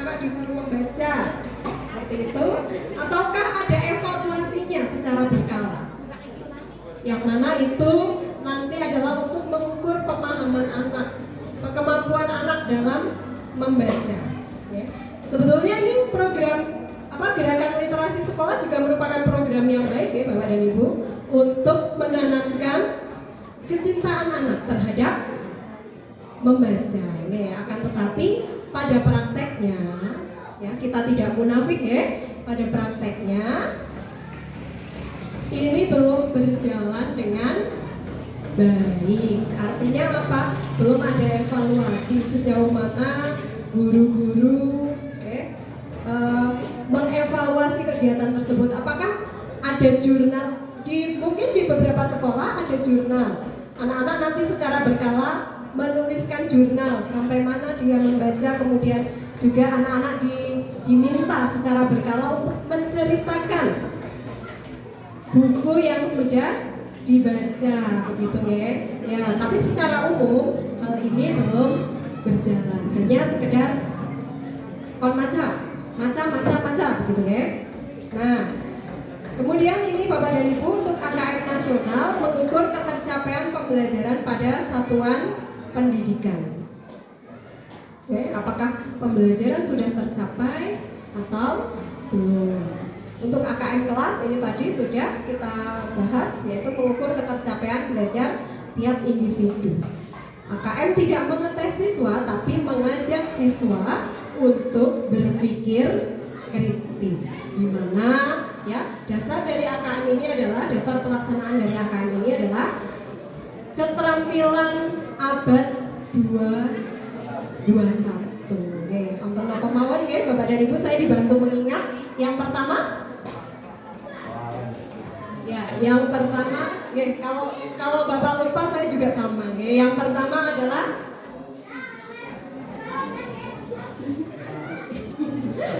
anak-anak disuruh membaca seperti itu, ataukah ada evaluasinya secara berkala, yang mana itu nanti adalah untuk mengukur pemahaman anak, kemampuan anak dalam membaca. Ya. Sebetulnya ini program gerakan literasi sekolah juga merupakan program yang baik ya Bapak dan Ibu, untuk menanamkan kecintaan anak terhadap membaca. Ya. Akan tetapi pada prakteknya ya, kita tidak munafik ya, pada prakteknya ini belum berjalan dengan baik. Artinya apa? Belum ada evaluasi sejauh mana guru-guru mengevaluasi kegiatan tersebut. Apakah ada jurnal? Mungkin di beberapa sekolah ada jurnal. Anak-anak nanti secara berkala menuliskan jurnal sampai mana dia membaca, kemudian juga anak-anak diminta secara berkala untuk menceritakan buku yang sudah dibaca, begitu ya. Ya, tapi secara umum hal ini belum berjalan. Hanya sekedar maca, begitu ya. Nah, kemudian ini Bapak dan Ibu untuk AKM nasional mengukur ketercapaian pembelajaran pada satuan pendidikan. Oke, apakah pembelajaran sudah tercapai atau belum? Untuk AKM kelas ini tadi sudah kita bahas, yaitu mengukur ketercapaian belajar tiap individu. AKM tidak mengetes siswa, tapi mengajak siswa untuk berpikir kritis. Di mana ya, dasar dari AKM ini adalah, dasar pelaksanaan dari AKM ini adalah keterampilan abad 21. Oke, untuk apa mawon ya Bapak dan Ibu, saya dibantu mengingat. Yang pertama ya, yang pertama ya, kalau Bapak lupa saya juga sama ya. Yang pertama adalah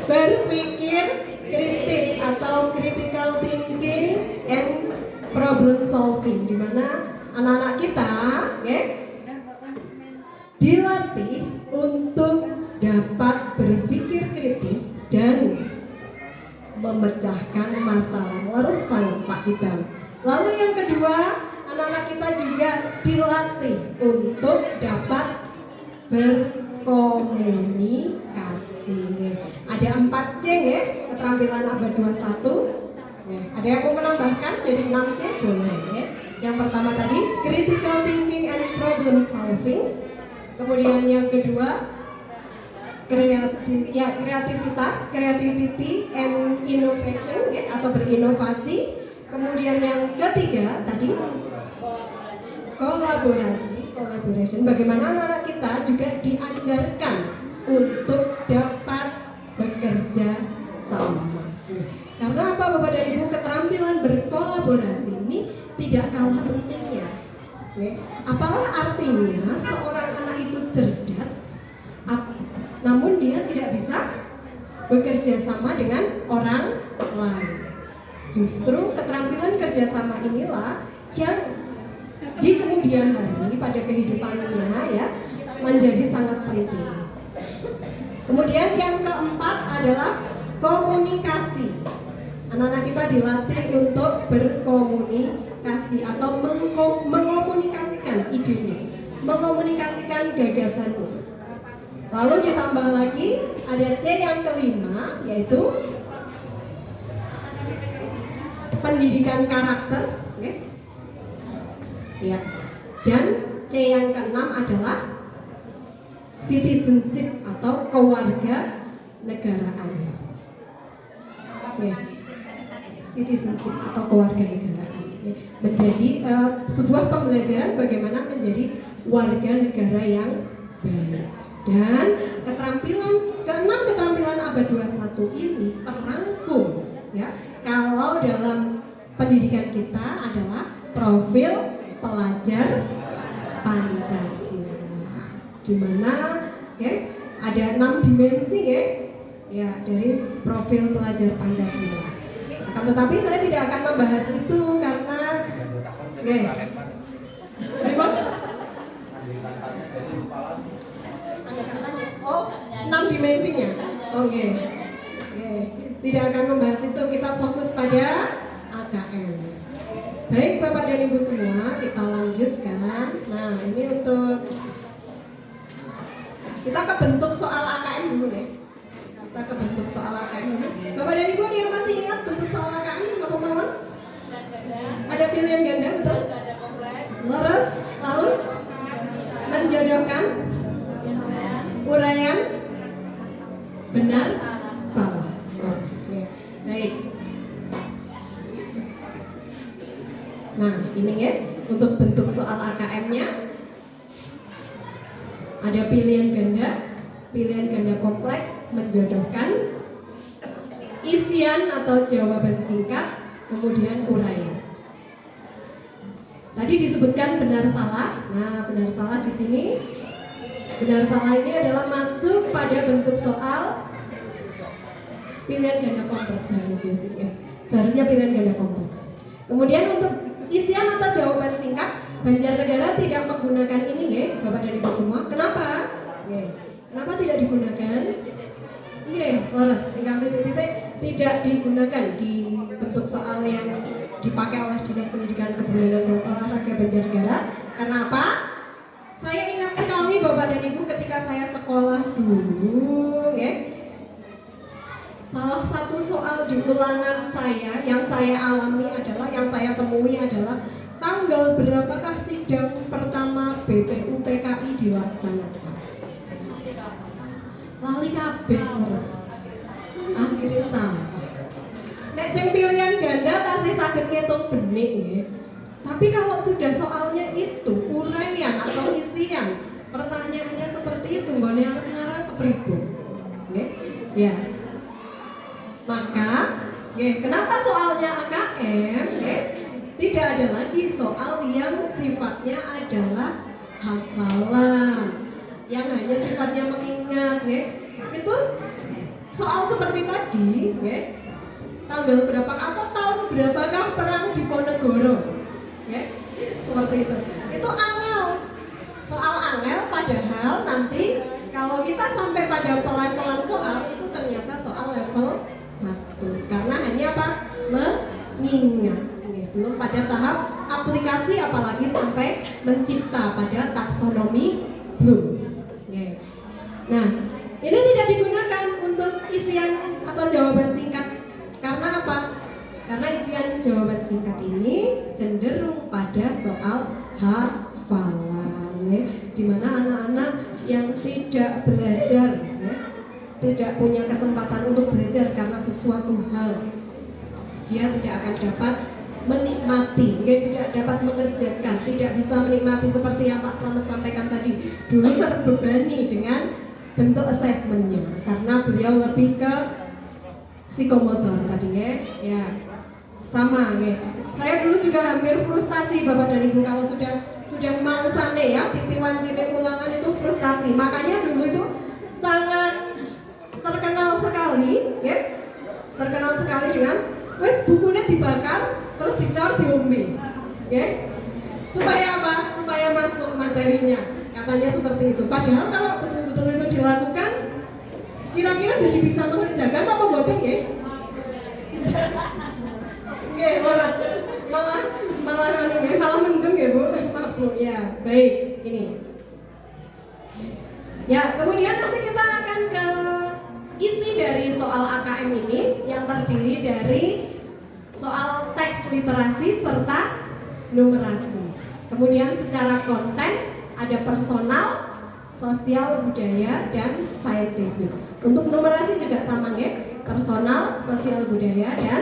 berpikir kritis atau critical thinking and problem solving, di mana anak-anak kita ya, dilatih untuk dapat berpikir kritis dan memecahkan masalah. Lalu Pak kita. Lalu yang kedua, anak-anak kita juga dilatih untuk dapat berkomunikasi. Ada 4C ya, keterampilan abad 21. Ya, ada yang mau menambahkan jadi 6C boleh ya. Yang pertama tadi critical thinking and problem solving. Kemudian yang kedua kreativitas, creativity and innovation ya, atau berinovasi. Kemudian yang ketiga tadi collaboration. Bagaimana anak-anak kita juga diajarkan untuk dapat bekerja sama. Karena apa Bapak dan Ibu, keterampilan berkolaborasi ini tidak kalah pentingnya. Apalah artinya seorang anak itu cerdas, namun dia tidak bisa bekerja sama dengan orang lain. Justru keterampilan kerjasama inilah yang di kemudian hari pada kehidupannya ya menjadi sangat penting. Kemudian yang keempat adalah komunikasi. Anak-anak kita dilatih untuk berkomunikasi atau mengomunikasikan idenya, mengomunikasikan gagasannya. Lalu ditambah lagi ada C yang kelima, yaitu pendidikan karakter ya. Dan C yang keenam adalah citizenship atau kewarga negaraan ya. Citizenship atau kewarga negaraan ya. Menjadi sebuah pembelajaran bagaimana menjadi warga negara yang baik. Dan keenam keterampilan abad 21 ini terangkum ya, kalau dalam pendidikan kita adalah profil pelajar Pancasila, di mana ya, ada 6 dimensi ya dari profil pelajar Pancasila. Akan tetapi saya tidak akan membahas itu karena ada katanya 6 dimensinya. Oke. Oke. Tidak akan membahas itu, kita fokus pada AKM. Baik Bapak dan Ibu semua, kita lanjutkan. Nah, ini untuk kita ke bentuk soal AKM dulu deh. Kita ke bentuk soal AKM dulu. Bapak dan Ibu yang masih ingat bentuk soal AKM apa mohon? Ada pilihan ganda, betul? Leres, lalu menjodohkan, uraian, benar, salah. Oke. Baik. Nah, ini ya untuk bentuk soal AKM-nya ada pilihan ganda kompleks, menjodohkan, isian atau jawaban singkat, kemudian uraian. Tadi disebutkan benar salah. Nah, benar salah di sini. Benar salah ini adalah masuk pada bentuk soal pilihan ganda kompleks harusnya. Seharusnya pilihan ganda kompleks. Kemudian untuk isian atau jawaban singkat, Banjarnegara tidak menggunakan ini ya, Bapak dan Ibu semua. Kenapa? Kenapa tidak digunakan? Leres, tinggal titik-titik tidak digunakan di bentuk soal yang dipakai oleh Dinas Pendidikan Kebudayaan dan Olahraga Banjarnegara. Karena apa? Saya ingat sekali Bapak dan Ibu ketika saya sekolah dulu, salah satu soal di ulangan saya yang saya alami adalah, yang saya temui adalah tanggal berapakah sidang pertama BPU PKI dilaksanakan. Lali kabeh terus. Akhirnya sama. Nek sing pilihan ganda tasih saged ngitung benik nggih. Tapi kalau sudah soalnya itu uraian atau isian, pertanyaannya seperti itu, nggone ngarang kepripun. Nggih. Ya. Maka, kenapa soalnya AKM? Tidak ada lagi soal yang sifatnya adalah hafalan, yang hanya sifatnya mengingat. Itu soal seperti tadi, tanggal berapa atau tahun berapakah perang Diponegoro, seperti itu angel, soal angel. Padahal nanti kalau kita sampai pada pelevelan soal itu ternyata soal level 1, karena hanya apa? Mengingat, belum pada tahap aplikasi, apalagi sampai mencipta pada taksonomi belum. Nah, ini tidak digunakan untuk isian atau jawaban singkat. Karena apa? Karena isian jawaban singkat ini cenderung pada soal hafalan, di mana anak-anak yang tidak belajar, tidak punya kesempatan untuk belajar karena sesuatu hal, dia tidak akan dapat menikmati, tidak dapat mengerjakan, tidak bisa menikmati seperti yang Pak Slamet sampaikan tadi. Dulu terbebani dengan bentuk asesmennya karena beliau lebih ke psikomotor tadi ya. Sama saya dulu juga hampir frustasi Bapak dan Ibu kalau sudah mangsane ya titiwan cilik ulangan itu frustasi. Makanya dulu itu sangat terkenal sekali dengan wes bukunya dibakar terus dicor diombe, supaya apa? Supaya masuk materinya, katanya seperti itu. Padahal kalau betul-betul itu dilakukan, kira-kira jadi bisa mengerjakan apa mboten malah mendem ya Bu, maaf Bu ya. Baik, ini. Ya, kemudian nanti kita akan ke isi dari soal AKM ini yang terdiri dari soal teks literasi serta numerasi. Kemudian secara konten ada personal, sosial, budaya, dan saintifik. Untuk numerasi juga sama personal, sosial, budaya, dan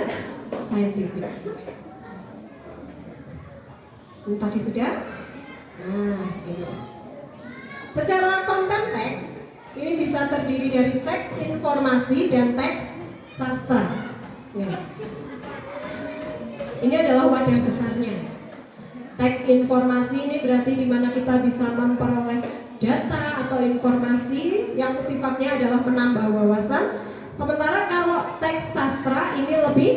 saintifik. Ini tadi sudah. Nah, ini. Secara konten teks ini bisa terdiri dari teks informasi dan teks sastra. Ini adalah wadah besarnya. Teks informasi ini berarti di mana kita bisa memperoleh data atau informasi yang sifatnya adalah menambah wawasan. Sementara kalau teks sastra ini lebih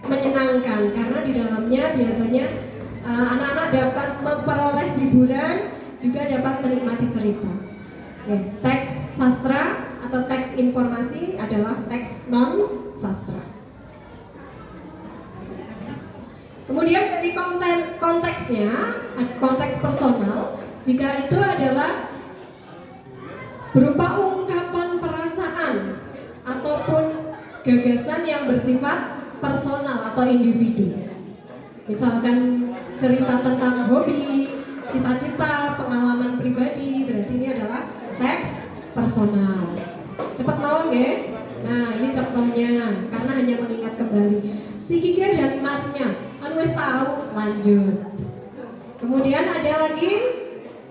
menyenangkan karena di dalamnya biasanya anak-anak dapat memperoleh hiburan, juga dapat menikmati cerita. Teks sastra atau teks informasi informasi adalah teks non sastra. Kemudian dari konteksnya, konteks personal, jika itu adalah berupa ungkapan perasaan ataupun gagasan yang bersifat personal atau individu. Misalkan cerita tentang hobi, cita-cita, pengalaman pribadi, berarti ini adalah teks personal. Cepat mau nggak? Nah, ini contohnya, karena hanya mengingat kembali. Si Kiger dan Masnya, wis tahu, lanjut. Kemudian ada lagi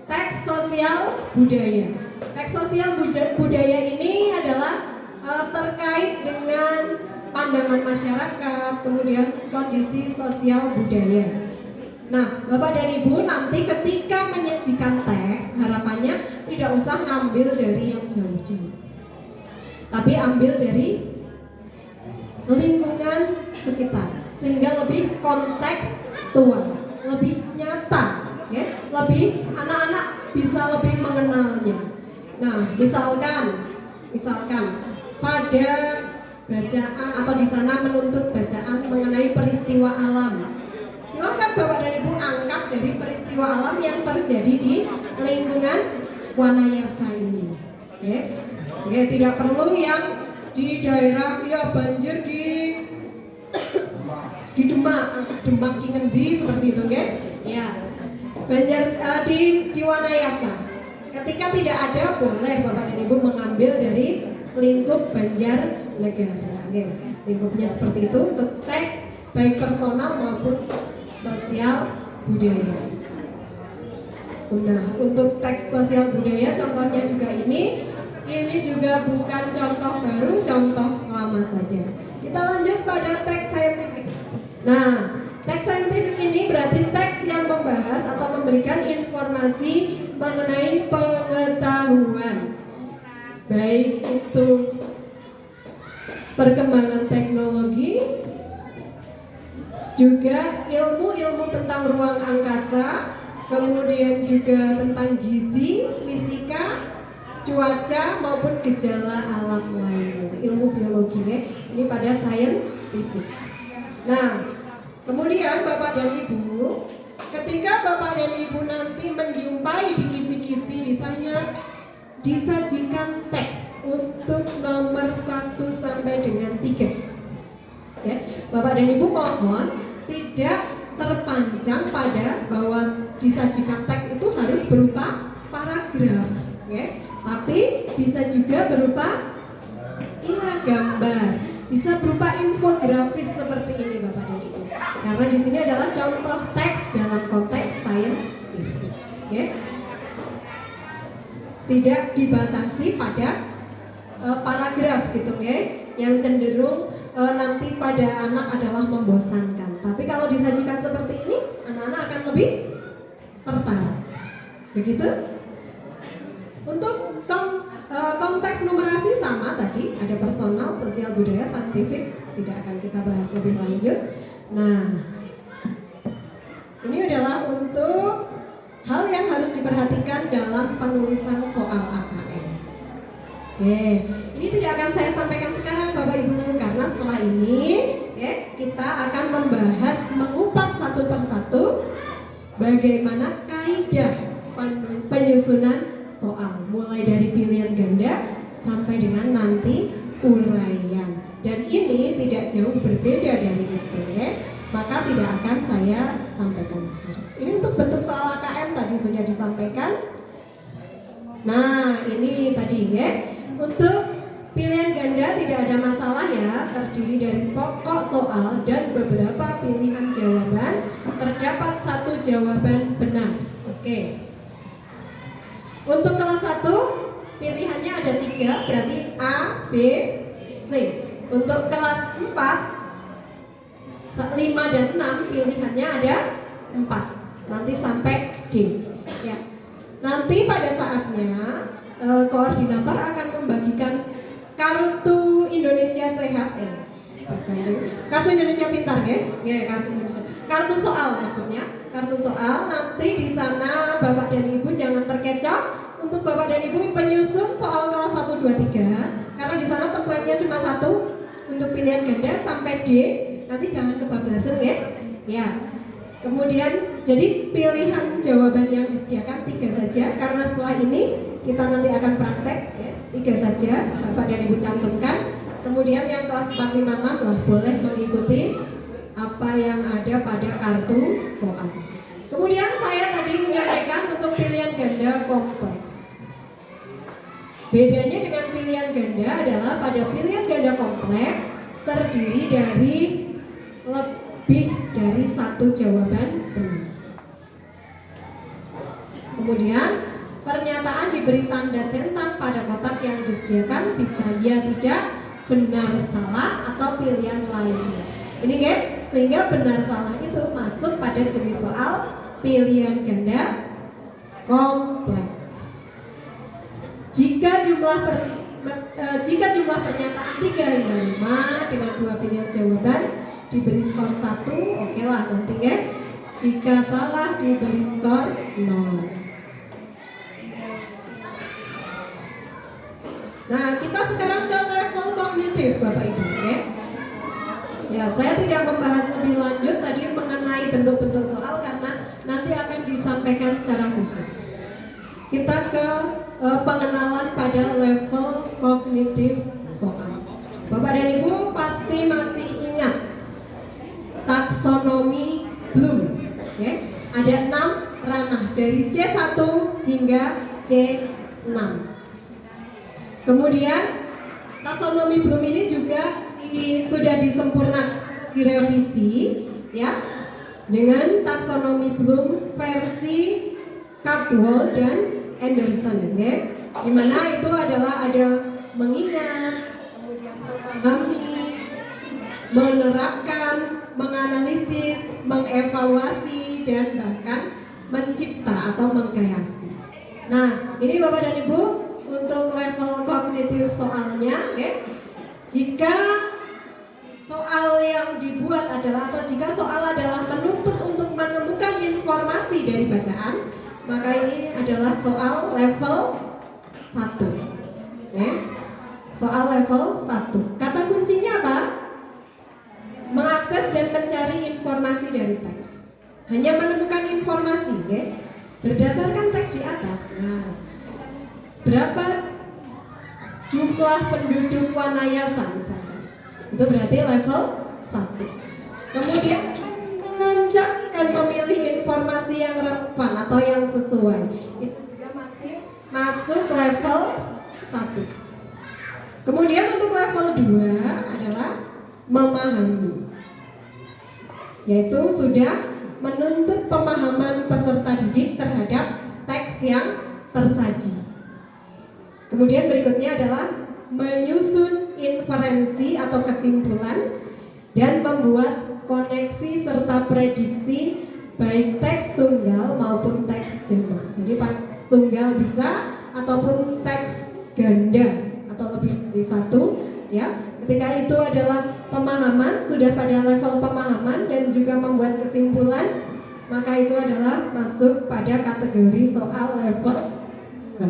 teks sosial budaya. Teks sosial budaya ini adalah terkait dengan pandangan masyarakat, kemudian kondisi sosial budaya. Nah, Bapak dan Ibu nanti ketika menyajikan teks, harapannya tidak usah ngambil dari yang jauh-jauh, tapi ambil dari lingkungan sekitar, sehingga lebih kontekstual, lebih nyata, ya? Lebih anak-anak bisa lebih mengenalnya. Nah, misalkan pada bacaan atau di sana menuntut bacaan mengenai peristiwa alam. Silakan Bapak dan Ibu angkat dari peristiwa alam yang terjadi di lingkungan Wanayasa ini. Oke, tidak perlu yang di daerah ya banjir di Demak Kingendi seperti itu, ya. Ya. Banjir di Wanayasa. Ketika tidak ada, boleh Bapak dan Ibu mengambil dari lingkup Banjarnegara. Lingkupnya seperti itu untuk teks baik personal maupun sosial budaya. Nah, untuk teks sosial budaya contohnya juga ini juga bukan contoh baru, contoh lama saja. Kita lanjut pada teks saintifik. Nah, teks saintifik ini berarti teks yang membahas atau memberikan informasi mengenai pengetahuan, baik itu perkembangan teknologi, juga ilmu-ilmu tentang ruang angkasa, kemudian juga tentang gizi, fisika, cuaca maupun gejala alam lainnya, ilmu biologi, ya. Ini pada saintifik. Nah, kemudian Bapak dan Ibu, ketika Bapak dan Ibu nanti menjumpai di kisi-kisi di sana disajikan teks untuk nomor 1 sampai dengan 3. Ya, Bapak dan Ibu mohon tidak terpancang pada bahwa disajikan teks itu harus berupa paragraf, ya. Tapi bisa juga berupa gambar, bisa berupa infografis seperti ini Bapak dan Ibu. Karena di sini adalah contoh teks dalam konteks saintifik, ya. Tidak dibatasi pada paragraf gitu, ya, yang cenderung nanti pada anak adalah membosankan. Tapi kalau disajikan seperti ini, anak-anak akan lebih tertarik. Begitu? Untuk konteks numerasi sama tadi, ada personal, sosial budaya, saintifik, tidak akan kita bahas lebih lanjut. Nah, ini adalah untuk hal yang harus diperhatikan dalam penulisan soal AKM. Oke, ini tidak akan saya sampaikan sekarang Bapak Ibu, karena setelah ini kita akan membahas, mengupas satu persatu bagaimana kaidah penyusunan soal, mulai dari pilihan ganda sampai dengan nanti uraian. Dan ini tidak jauh berbeda dari itu, ya. Maka tidak akan saya sampaikan sekarang. Ini untuk bentuk soal AKM tadi sudah disampaikan. Nah, ini tadi, ya. Untuk pilihan ganda tidak ada masalah, ya. Terdiri dari pokok soal dan beberapa pilihan jawaban. Terdapat satu jawaban benar. Oke. Untuk kelas 1 pilihannya ada 3, berarti A, B, C. Untuk kelas 4, 5 dan 6 pilihannya ada 4. Nanti sampai D. Ya. Nanti pada saatnya koordinator akan membagikan kartu Indonesia Sehat, kartu Indonesia Pintar, ya, kartu Indonesia. Kartu soal maksudnya, kartu soal. Nanti di sana Bapak dan Ibu jangan terkecoh. Untuk Bapak dan Ibu penyusun soal kelas 1, 2, 3, karena di sana template-nya cuma satu untuk pilihan ganda sampai D. Nanti jangan kebablasan ya. Ya. Kemudian jadi pilihan jawaban yang disediakan 3 saja karena setelah ini kita nanti akan praktek ya, 3 saja Bapak dan Ibu cantumkan. Kemudian yang kelas 4, 5, 6 lah boleh mengikuti apa yang ada pada kartu soal. Kemudian saya tadi menyampaikan untuk pilihan ganda kompleks. Bedanya dengan pilihan ganda adalah pada pilihan ganda kompleks terdiri dari lebih dari satu jawaban benar. Kemudian pernyataan diberi tanda centang pada kotak yang disediakan bisa ya tidak, benar salah atau pilihan lainnya. Ini kan sehingga benar salah itu masuk pada jenis soal pilihan ganda kompleks. Jika jumlah pernyataan 3 hingga 5 dengan 2 pilihan jawaban diberi skor 1, oke lah nanti ya. Jika salah diberi skor 0. Nah, kita sekarang ke level kognitif Bapak Ibu ya. Ya, saya tidak membahas lebih lanjut tadi mengenai bentuk-bentuk soal karena nanti akan disampaikan secara khusus. Kita ke pengenalan pada level kognitif soal. Bapak dan Ibu pasti masih ingat taksonomi Bloom ya. Ada 6 ranah dari C1 hingga C6. Kemudian taksonomi Bloom ini juga sudah disempurnakan, direvisi ya dengan taksonomi Bloom versi Caldwell dan Anderson ya. Dimana itu adalah ada mengingat, memahami, menerapkan, menganalisis, mengevaluasi dan bahkan mencipta atau mengkreasi. Nah, ini Bapak dan Ibu untuk level kognitif soalnya ya. Jika soal yang dibuat adalah atau jika soal adalah menuntut untuk menemukan informasi dari bacaan, maka ini adalah soal level 1 ya. Soal level 1. Kata kuncinya apa? Mengakses dan mencari informasi dari teks. Hanya menemukan informasi ya. Berdasarkan teks di atas. Nah, berapa jumlah penduduk Wanayasa misalkan? Itu berarti level 1. Kemudian mengecek dan memilih informasi yang relevan atau yang sesuai. Itu juga masuk level 1. Kemudian untuk level 2 adalah memahami. Yaitu sudah menuntut pemahaman peserta didik terhadap teks yang tersaji. Kemudian berikutnya adalah menyusun inferensi atau kesimpulan dan membuat koneksi serta prediksi baik teks tunggal maupun teks jamak. Jadi tunggal bisa ataupun teks ganda atau lebih dari satu ya. Ketika itu adalah pemahaman, sudah pada level pemahaman dan juga membuat kesimpulan, maka itu adalah masuk pada kategori soal level 2.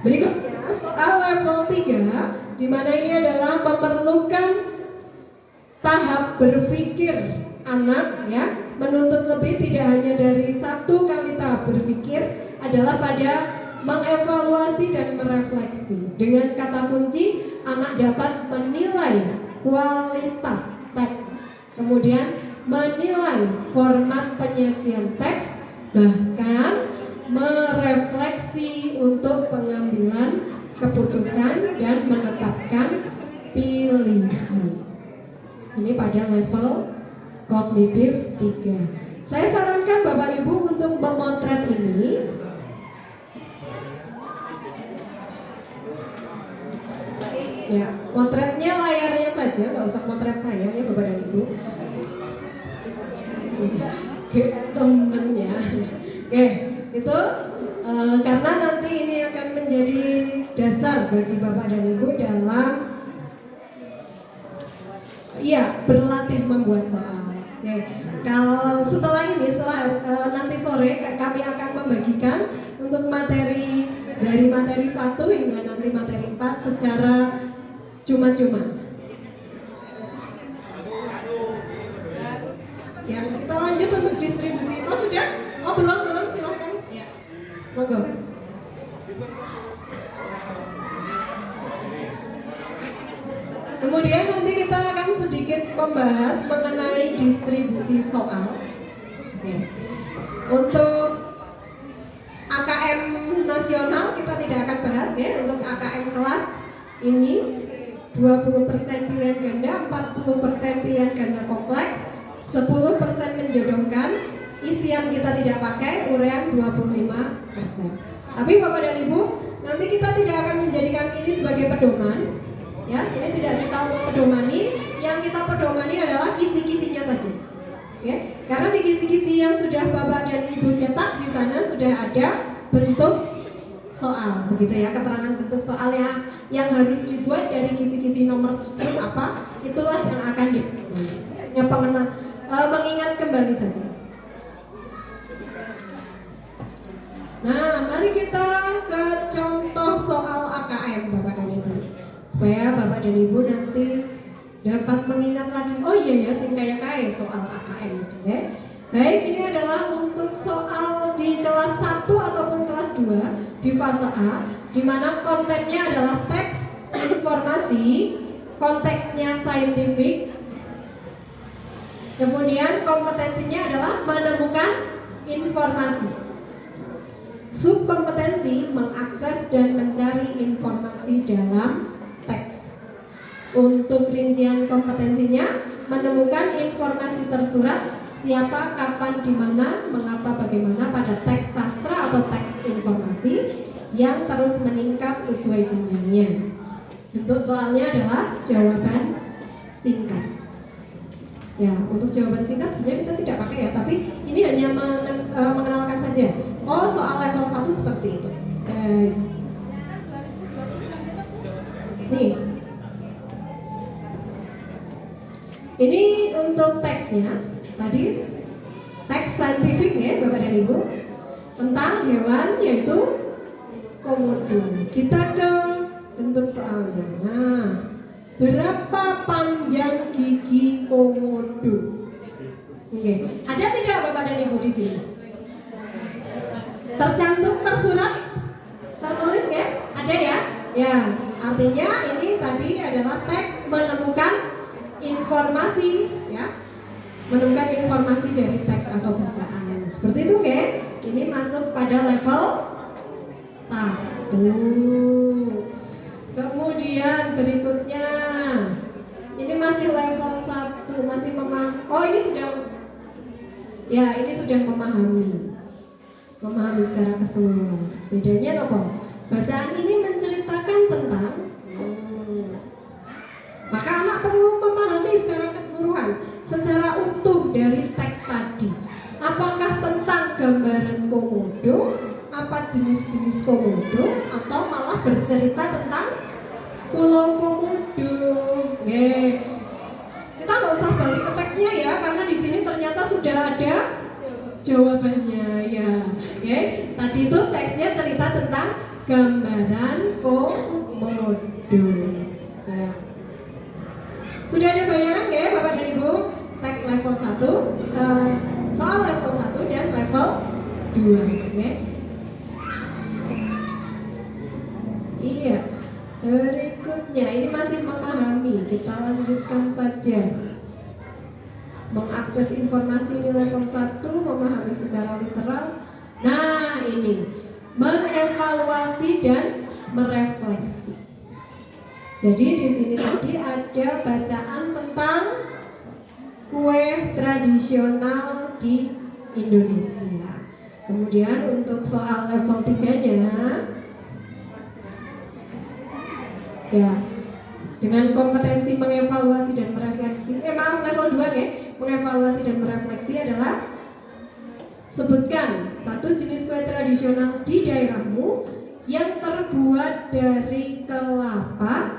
Berikutnya soal level 3, di mana ini adalah memerlukan tahap berpikir anak ya, menuntut lebih tidak hanya dari 1 kali tahap berpikir, adalah pada mengevaluasi dan merefleksi. Dengan kata kunci, anak dapat menilai kualitas teks, kemudian menilai format penyajian teks, bahkan merefleksi untuk pengambilan keputusan dan menetapkan pilihan. Ini pada level kognitif 3. Saya sarankan Bapak Ibu untuk memotret ini. Ya, motretnya layarnya saja, nggak usah motret saya ya Bapak dan Ibu. Temennya, oke, itu karena nanti ini akan menjadi dasar bagi Bapak dan Ibu dalam berlatih membuat soal. Oke, kalau setelah ini, nanti sore kami akan membagikan untuk materi dari materi 1 hingga nanti nanti materi 4 secara cuma-cuma. Ya, kita lanjut untuk distribusi. Oh sudah? Oh belum, silahkan. Ya, monggo. Kemudian nanti kita akan sedikit membahas mengenai distribusi soal. Oke. Untuk AKM nasional kita tidak akan bahas ya. Untuk AKM kelas ini 20% pilihan ganda, 40% pilihan ganda kompleks, 10% menjodohkan, isian kita tidak pakai, urean 25%. Tapi Bapak dan Ibu, nanti kita tidak akan menjadikan ini sebagai pedoman. Ya, ini tidak kita pedomani. Yang kita pedomani adalah kisi-kisinya saja. Ya, karena di kisi-kisi yang sudah Bapak dan Ibu cetak di sana sudah ada bentuk soal, begitu ya, keterangan bentuk soalnya yang harus dibuat dari kisi-kisi nomor tersebut apa, itulah yang akan mengingat kembali saja. Nah, mari kita ke contoh soal AKM Bapak dan Ibu, supaya Bapak dan Ibu nanti dapat mengingat lagi. Oh iya ya, sing kaya soal AKM itu ya. Baik, ini adalah untuk soal di kelas 1 ataupun kelas 2 di fase A, di mana kontennya adalah teks informasi, konteksnya saintifik. Kemudian kompetensinya adalah menemukan informasi. Subkompetensi mengakses dan mencari informasi dalam teks. Untuk rincian kompetensinya, menemukan informasi tersurat, siapa, kapan, di mana, mengapa, bagaimana pada teks sastra atau teks informasi yang terus meningkat sesuai jenjangnya. Bentuk soalnya adalah jawaban singkat. Ya, untuk jawaban singkat sebenarnya kita tidak pakai ya, tapi ini hanya mengenalkan saja. Oh, soal level 1 seperti itu. Nih. Ini untuk teksnya. Tadi teks saintifik ya Bapak dan Ibu tentang hewan yaitu komodo. Kita ke bentuk soalnya. Nah, berapa panjang gigi komodo? Oke. Ada tidak Bapak dan Ibu di sini? Tercantum, tersurat, tertulis ya? Ada ya? Ya, artinya ini tadi adalah teks menemukan informasi ya. Menemukan informasi dari teks atau bacaan. Seperti itu oke? Ini masuk pada level 1. Kemudian berikutnya ini masih level 1, masih oh ini sudah ya, ini sudah memahami secara keseluruhan. Bedanya apa? Bacaan ini menceritakan tentang maka anak perlu memahami secara keseluruhan, secara utuh dari teks tadi. Apakah tentang gambaran komodo, apa jenis-jenis komodo, atau malah bercerita tentang pulau komodo. Kita nggak usah balik ke teksnya ya, karena di sini ternyata sudah ada jawabannya ya. Tadi itu teksnya cerita tentang gambaran komodo. Ya. Sudah ada bayangan ya Bapak dan Ibu? Teks level 1, soal level 1 dan level 2 ya. Iya. Berikutnya ini masih memahami, kita lanjutkan saja. Mengakses informasi ini level 1, memahami secara literal. Nah ini, mengevaluasi dan merefleksi. Jadi di sini tadi ada bacaan tentang kue tradisional di Indonesia. Kemudian untuk soal level 3-nya ya, dengan kompetensi mengevaluasi dan merefleksi. Level 2 ya, mengevaluasi dan merefleksi adalah sebutkan satu jenis kue tradisional di daerahmu yang terbuat dari kelapa,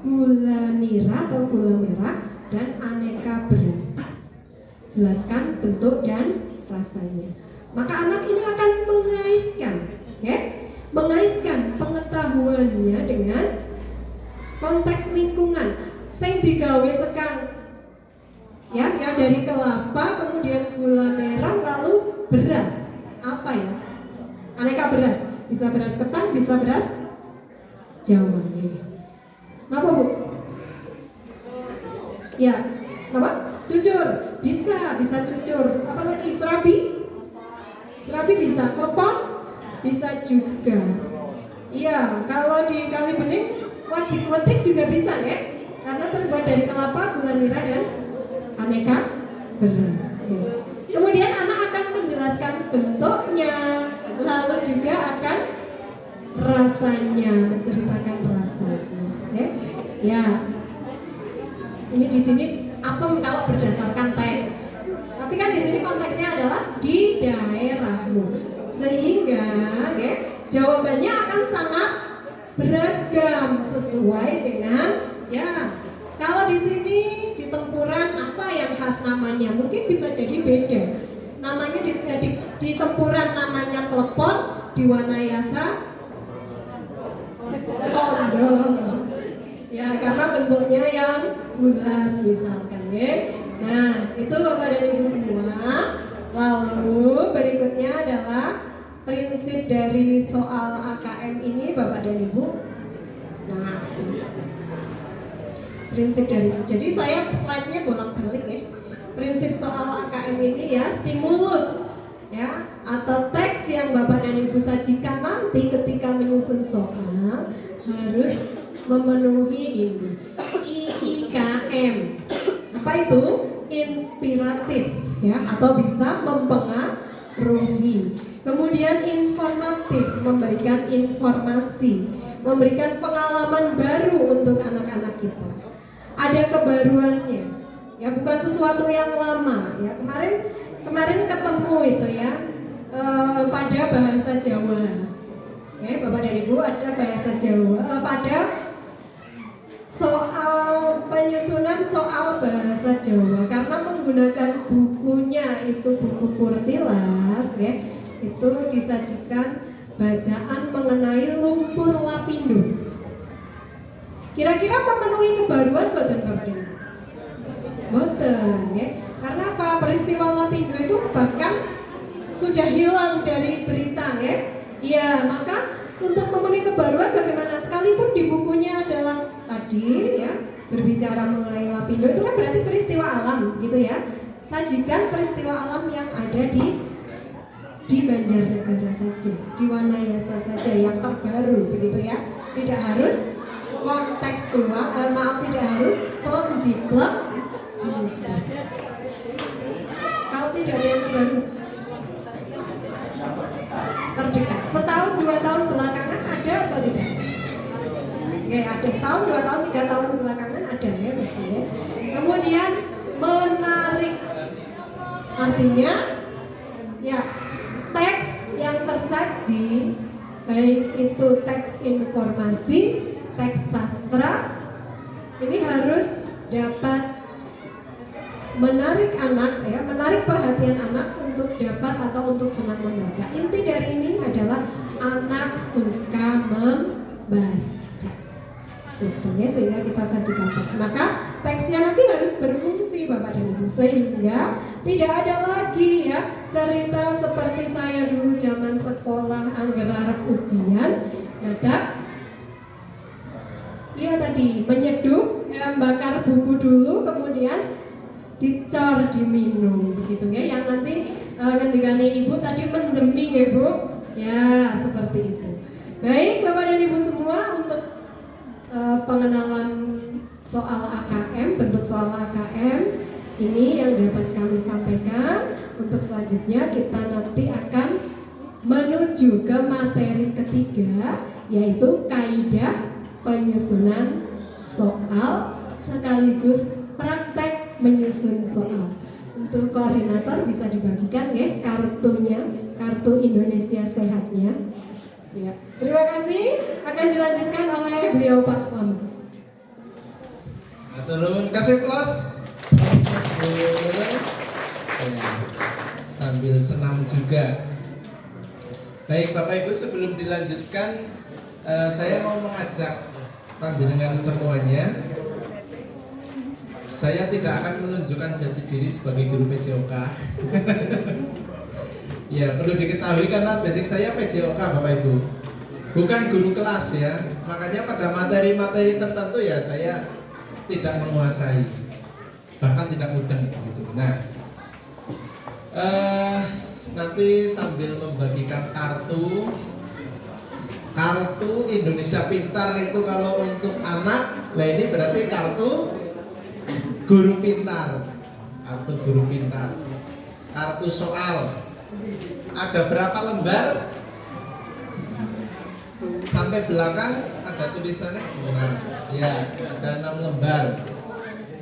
gula nira atau gula merah, dan aneka beras. Jelaskan bentuk dan rasanya. Maka anak ini akan mengaitkan, ya, mengaitkan pengetahuannya dengan konteks lingkungan. Sing digawe sekang ya, yang dari kelapa, kemudian gula merah, lalu beras. Apa ya? Aneka beras. Bisa beras ketan, bisa beras Jawa. Kenapa Bu? Ya, apa? Cucur. Bisa cucur. Apa lagi? Serabi? Serabi bisa. Klepon? Bisa juga. Iya, kalau di Kali Bening wajib ledik juga bisa ya. Karena terbuat dari kelapa, gula nira, dan aneka beras. Kemudian anak akan menjelaskan bentuknya, lalu juga akan rasanya, menceritakan rasanya. Ya, ini di sini apem kalau berdasarkan teks. Tapi kan di sini konteksnya adalah di daerahmu, sehingga jawabannya akan sangat beragam sesuai dengan ya. Kalau di sini di tempuran apa yang khas namanya mungkin bisa jadi beda. Namanya di tempuran namanya klepon, di Wanayasa kondom. Ya, karena bentuknya yang bulat misalkan ya. Nah, itu Bapak dan Ibu semua. Lalu berikutnya adalah prinsip dari soal AKM ini Bapak dan Ibu. Nah, prinsip dari, jadi saya slide-nya bolak-balik ya. Prinsip soal AKM ini ya, stimulus ya, atau teks yang Bapak dan Ibu sajikan nanti ketika menyusun soal harus memenuhi ini IIKM. Apa itu? Inspiratif ya, atau bisa mempengaruhi. Kemudian informatif, memberikan informasi, memberikan pengalaman baru untuk anak-anak kita. Ada kebaruannya, ya, bukan sesuatu yang lama. Ya, kemarin ketemu itu ya pada bahasa Jawa. Ya, Bapak dan Ibu ada bahasa Jawa pada soal penyusunan soal bahasa Jawa, karena menggunakan bukunya itu buku Kurtilas ya, itu disajikan bacaan mengenai lumpur lapindo. Kira-kira memenuhi kebaruan boten Bapak? Boten ya. Karena apa? Peristiwa lapindo itu bahkan sudah hilang dari berita ya. Iya, maka untuk memenuhi kebaruan bagaimana, sekalipun di bukunya adalah tadi ya berbicara mengenai lapindo, itu kan berarti peristiwa alam gitu ya. Sajikan peristiwa alam yang ada di Banjarnegara saja, di Wanayasa saja yang terbaru begitu ya. Tidak harus kontekstual, tidak harus jiplak. Kalau tidak ada yang terbaru, terdekat, setahun 2 tahun belakangan ada atau tidak? Oke, ada setahun 2 tahun 3 tahun belakangan ada ya pasti ya. Kemudian menarik, artinya ya teks yang tersaji, baik itu teks informasi, teks sastra, ini harus dapat menarik anak ya, menarik perhatian anak untuk dapat atau untuk senang membaca. Inti dari ini adalah anak suka membaca. Gitu ya, sehingga kita sajikan teks. Maka teksnya nanti harus berfungsi Bapak dan Ibu, sehingga tidak ada lagi ya cerita seperti saya dulu zaman sekolah angger arep ujian, dadak iya tadi menyeduh, bakar buku dulu, kemudian dicor, diminum begitu ya, yang nanti ngendikane Ibu tadi mendemi ya Bu ya, seperti itu. Baik Bapak dan Ibu semua, untuk pengenalan soal AKM, bentuk soal AKM ini yang dapat kami sampaikan. Untuk selanjutnya kita nanti akan menuju ke materi ketiga, yaitu kaidah penyusunan soal sekaligus praktek menyusun soal. Untuk koordinator bisa dibagikan ya kartunya, kartu Indonesia Sehatnya ya. Terima kasih, akan dilanjutkan oleh beliau Pak Slamet. Terima kasih plus. Sambil senam juga. Baik Bapak Ibu, sebelum dilanjutkan saya mau mengajak panjenengan semuanya. Saya tidak akan menunjukkan jati diri sebagai guru PJOK. Ya, perlu diketahui karena basic saya PJOK Bapak Ibu, bukan guru kelas ya. Makanya pada materi-materi tertentu ya saya tidak menguasai, bahkan tidak mudeng gitu. Nah, nanti sambil membagikan kartu Indonesia Pintar itu kalau untuk anak, nah ini berarti kartu guru pintar, kartu soal. Ada berapa lembar? Sampai belakang ada tulisannya. Nah, ya, ada 6 lembar.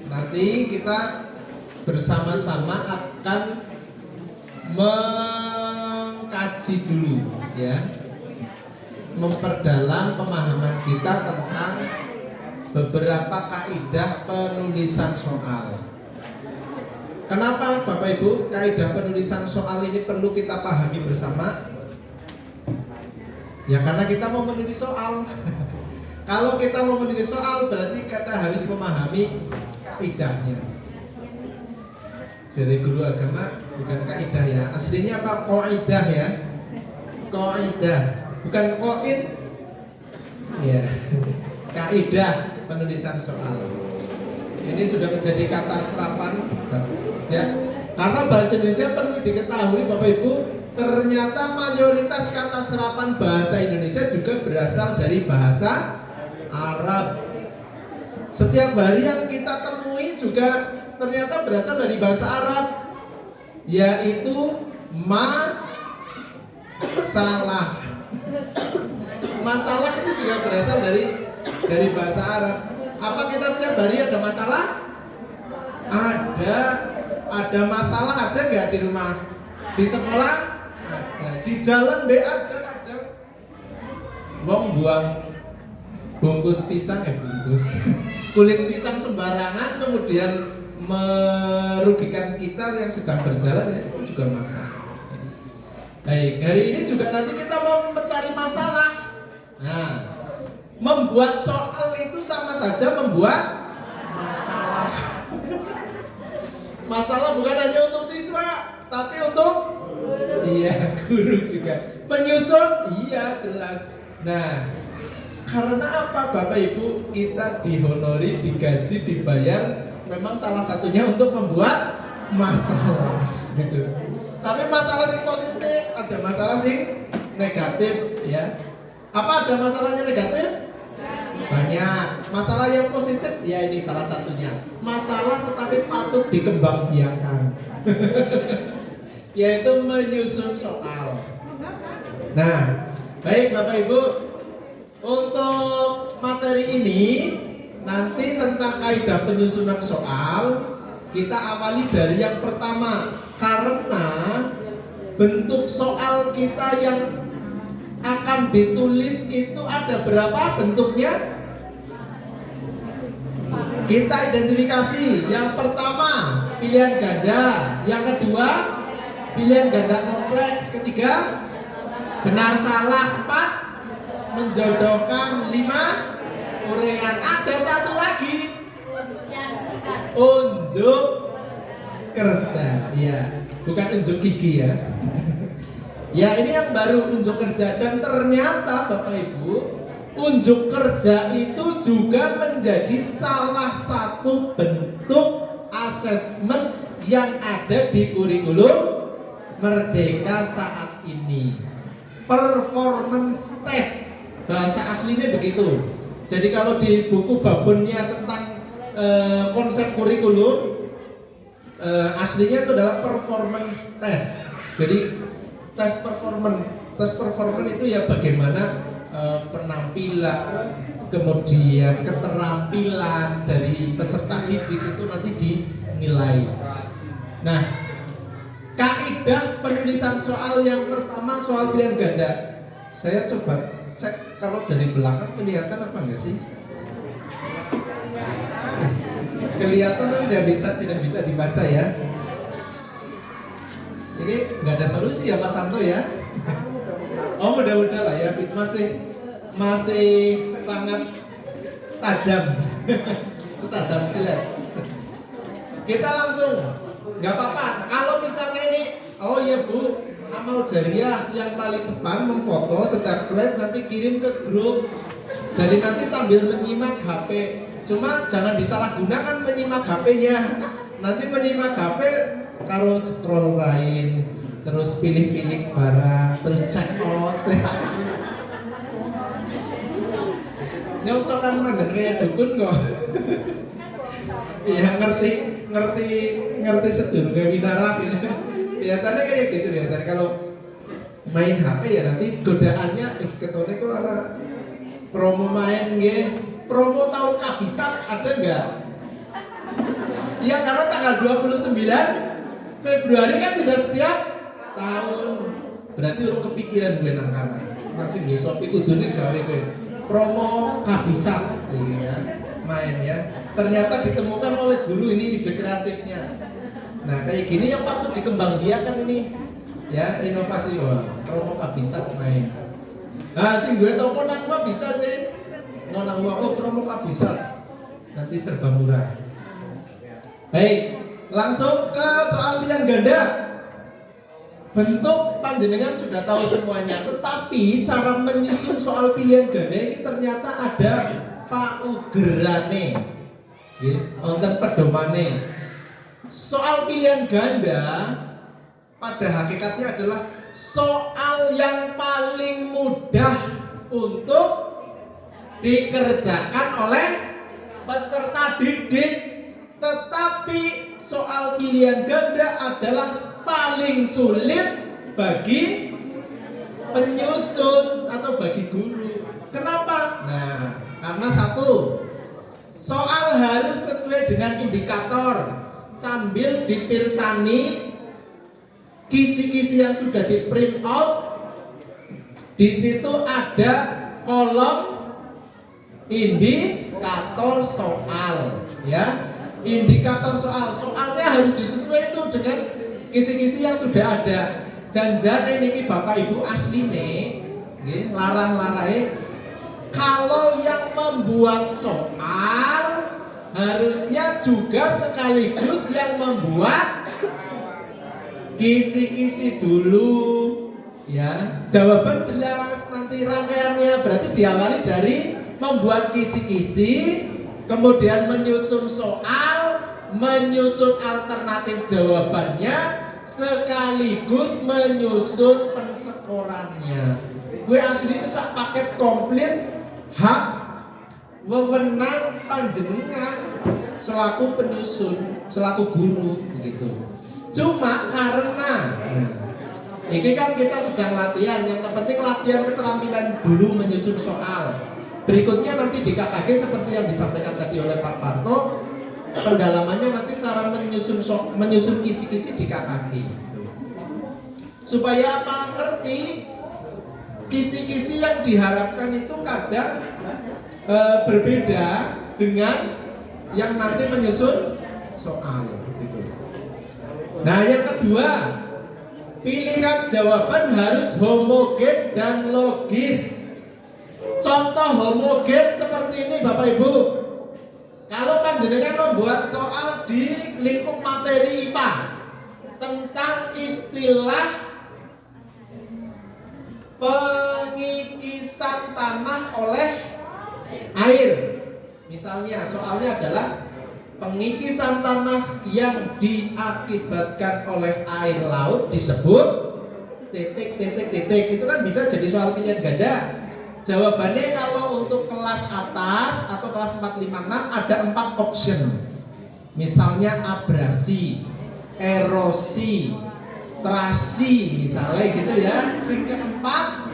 Nanti kita bersama-sama akan mengkaji dulu ya, memperdalam pemahaman kita tentang beberapa kaidah penulisan soal. Kenapa Bapak Ibu kaidah penulisan soal ini perlu kita pahami bersama? Ya karena kita mau menulis soal. Kalau kita mau menulis soal berarti kita harus memahami kaidahnya. Jadi guru agama bukan kaidah ya. Aslinya apa? Qaidah ya. Qaidah, bukan qaid. Ya. Kaidah penulisan soal. Ini sudah menjadi kata serapan ya. Karena bahasa Indonesia perlu diketahui Bapak Ibu, ternyata mayoritas kata serapan bahasa Indonesia juga berasal dari bahasa Arab. Setiap hari yang kita temui juga ternyata berasal dari bahasa Arab, yaitu masalah. Masalah itu juga berasal dari bahasa Arab. Apa kita setiap hari ada masalah? Ada masalah, ada nggak di rumah? Di sekolah? Ada. Di jalan ada. Wong buang bungkus pisang kulit pisang sembarangan kemudian merugikan kita yang sedang berjalan, itu juga masalah. Baik, hari ini juga nanti kita mau mencari masalah. Nah, membuat soal itu sama saja membuat masalah. Masalah bukan hanya untuk siswa, tapi untuk guru juga. Penyusun, iya jelas. Nah, karena apa Bapak Ibu? Kita dihonori, digaji, dibayar, memang salah satunya untuk membuat masalah, gitu. Tapi masalah sing positif, aja masalah sing negatif, ya. Apa ada masalahnya negatif? Banyak. Masalah yang positif, ya ini salah satunya. Masalah tetapi patut dikembangbiakkan. Yaitu menyusun soal. Nah, baik Bapak Ibu, untuk materi ini nanti tentang kaidah penyusunan soal kita awali dari yang pertama, karena bentuk soal kita yang akan ditulis itu ada berapa bentuknya? Kita identifikasi. Yang pertama pilihan ganda, yang kedua pilihan ganda kompleks, ketiga benar salah, 4 menjodohkan, 5 urean. Ada satu lagi, unjuk kerja. Iya, bukan unjuk gigi ya. Ya ini yang baru, unjuk kerja. Dan ternyata Bapak Ibu, unjuk kerja itu juga menjadi salah satu bentuk asesmen yang ada di kurikulum Merdeka saat ini. Performance test, bahasa aslinya begitu. Jadi kalau di buku babonnya tentang konsep kurikulum, aslinya itu adalah performance test. Jadi tes performance itu ya bagaimana penampilan, kemudian keterampilan dari peserta didik itu nanti dinilai. Nah, kaidah penulisan soal yang pertama soal pilihan ganda. Saya coba cek kalau dari belakang kelihatan apa enggak sih? Kelihatan tapi tidak bisa dibaca ya. Ini nggak ada solusi ya Pak Santo ya? Oh mudah-mudah lah ya, masih sangat tajam, setajam silet. Kita langsung, nggak apa-apa. Kalau misalnya ini, oh iya Bu, amal jariah yang paling depan memfoto setiap slide nanti kirim ke grup. Jadi nanti sambil menyimak HP. Cuma jangan disalahgunakan menyimak HP-nya. Nanti menyimak HP kalau scroll lain, terus pilih-pilih barang, terus check out. Nyocokan mandan kayak dukun kok. Iya ngerti sedulur winarah ini. Biasanya kayak gitu biasanya kalau main HP ya nanti godaannya ketone kok ala promo main nggih. Promo tahun kabisat ada enggak? Iya karena tanggal 29 Februari kan tidak setiap tahun. Berarti urung kepikiran gue nang kana. Masih nggih Shopee kudune gawe kowe promo kabisat ya. Main ya. Ternyata ditemukan oleh guru ini ide kreatifnya. Nah kayak gini yang patut dikembangbiakan ini ya, inovasi promo kabisat main. Nah sing gue toko nang gua bisa deh nang gua promo kabisat nanti serba murah. Baik, langsung ke soal pilihan ganda. Bentuk panjenengan sudah tahu semuanya, tetapi cara menyusun soal pilihan ganda ini ternyata ada paugerane, wonten pedomane. Soal pilihan ganda pada hakikatnya adalah soal yang paling mudah untuk dikerjakan oleh peserta didik, tetapi soal pilihan ganda adalah paling sulit bagi penyusun atau bagi guru. Kenapa? Nah, karena satu, soal harus sesuai dengan indikator sambil dipirsani kisi-kisi yang sudah di print out. Di situ ada kolom indikator soal, ya. Indikator soal, soalnya harus disesuaikan itu dengan kisi-kisi yang sudah ada. Jangan ini Bapak Ibu asline, larang-larai. Kalau yang membuat soal harusnya juga sekaligus yang membuat kisi-kisi dulu, ya. Jawaban jelas nanti rangkaiannya berarti diawali dari membuat kisi-kisi, kemudian menyusun soal, menyusun alternatif jawabannya, sekaligus menyusun pensekorannya. Gue asli sak paket komplit hak wewenang panjenengan selaku penyusun, selaku guru begitu. Cuma karena ini kan kita sedang latihan, yang terpenting latihan keterampilan dulu menyusun soal. Berikutnya nanti di KKG seperti yang disampaikan tadi oleh Pak Parto, pendalamannya nanti cara menyusun kisi-kisi di KKG. Supaya apa? Ngerti kisi-kisi yang diharapkan itu kadang berbeda dengan yang nanti menyusun soal gitu. Nah yang kedua, pilihan jawaban harus homogen dan logis. Contoh homogen seperti ini Bapak Ibu. Kalau panjenengan membuat soal di lingkup materi IPA tentang istilah pengikisan tanah oleh air. Misalnya soalnya adalah pengikisan tanah yang diakibatkan oleh air laut disebut titik. Itu kan bisa jadi soal pilihan ganda. Jawabannya kalau untuk kelas atas atau kelas 456 ada 4 option. Misalnya abrasi, erosi, trasi misalnya gitu ya. Sing keempat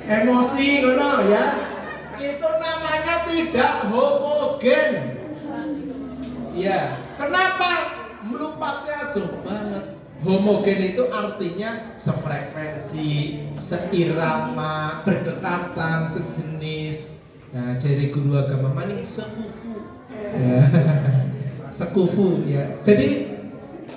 emosi ngono ya. Itu namanya tidak homogen. Ya, kenapa? Melupatnya tuh banget. Homogen itu artinya sefrekuensi, seirama, berdekatan, sejenis. Nah, jadi guru agama maning sekufu. Ya. Sekufu ya. Jadi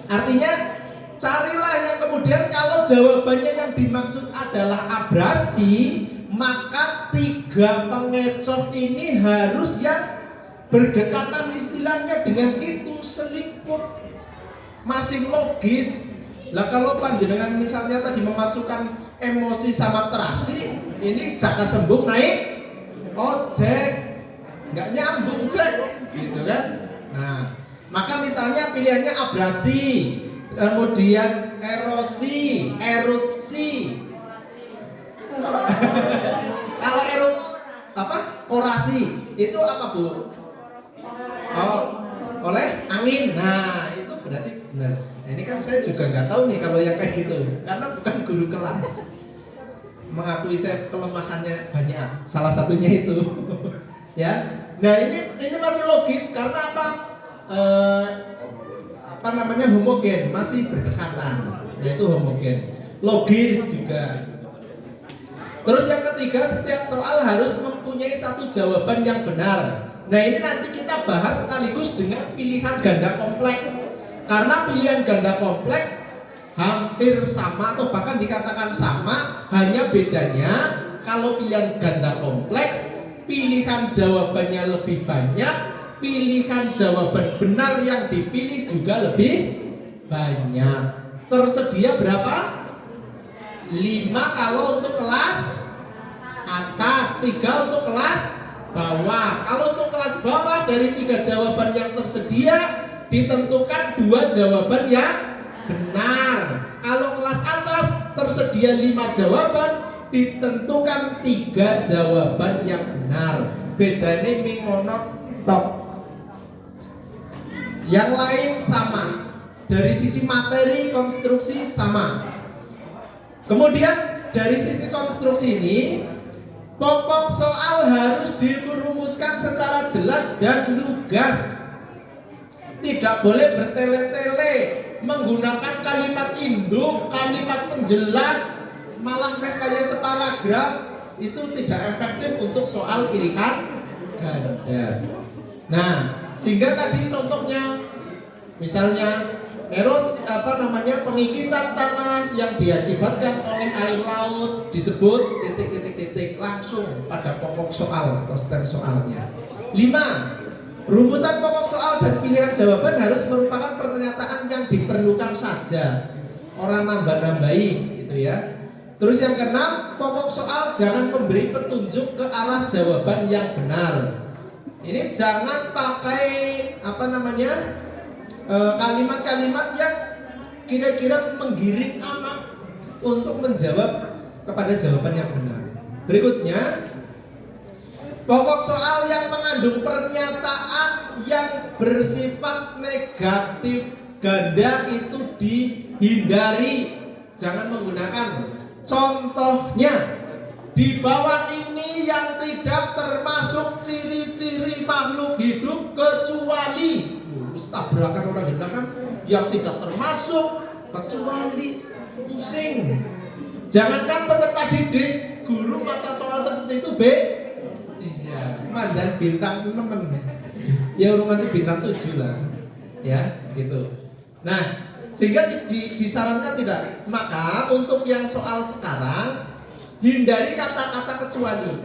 artinya carilah yang kemudian kalau jawabannya yang dimaksud adalah abrasi, maka 3 pengecoh ini harus yang berdekatan istilahnya dengan itu, selingkuh. Masih logis. Lah kalau panjenengan misalnya tadi memasukkan emosi sama terasi, ini jaka sembung naik ojek, nggak nyambung cek, gitu kan? Nah, maka misalnya pilihannya abrasi, kemudian erosi, erupsi. Kalau orasi itu apa Bu? Oh, oleh angin. Nah, itu berarti benar. Nah, ini kan saya juga nggak tahu nih kalau yang kayak gitu, karena bukan guru kelas. Mengakui saya kelemahannya banyak. Salah satunya itu, ya. Nah, ini masih logis karena apa? Homogen, masih berdekatan. Yaitu homogen. Logis juga. Terus yang ketiga, setiap soal harus mempunyai satu jawaban yang benar. Nah, ini nanti kita bahas sekaligus dengan pilihan ganda kompleks. Karena pilihan ganda kompleks hampir sama atau bahkan dikatakan sama, hanya bedanya kalau pilihan ganda kompleks pilihan jawabannya lebih banyak, pilihan jawaban benar yang dipilih juga lebih banyak. Tersedia berapa? 5 kalau untuk kelas atas, 3 untuk kelas bawah. Kalau untuk kelas bawah dari 3 jawaban yang tersedia ditentukan 2 jawaban yang benar. Kalau kelas atas tersedia 5 jawaban, ditentukan 3 jawaban yang benar. Bedanya mingonot top. Yang lain sama. Dari sisi materi konstruksi sama. Kemudian dari sisi konstruksi ini, pokok soal harus dirumuskan secara jelas dan lugas. Tidak boleh bertele-tele, menggunakan kalimat induk, kalimat penjelas, malah kayak separagraf. Itu tidak efektif untuk soal pilihan ganda. Nah, sehingga tadi contohnya misalnya pengikisan tanah yang diakibatkan oleh air laut disebut titik langsung pada pokok soal atau stem soalnya. 5. Rumusan pokok soal dan pilihan jawaban harus merupakan pernyataan yang diperlukan saja, orang nambah-nambahi gitu ya. Terus yang keenam, pokok soal jangan memberi petunjuk ke arah jawaban yang benar. Ini jangan pakai kalimat-kalimat yang kira-kira menggiring anak untuk menjawab kepada jawaban yang benar. Berikutnya, pokok soal yang mengandung pernyataan yang bersifat negatif ganda itu dihindari. Jangan menggunakan. Contohnya, di bawah ini yang tidak termasuk ciri-ciri makhluk hidup kecuali tabrakan orang kita kan, yang tidak termasuk kecuali, pusing. Jangankan peserta didik, guru baca soal seperti itu iya, mandan bintang 6 ya urung nanti bintang 7 lah ya gitu. Nah, sehingga disarankan tidak. Maka untuk yang soal sekarang, hindari kata-kata kecuali.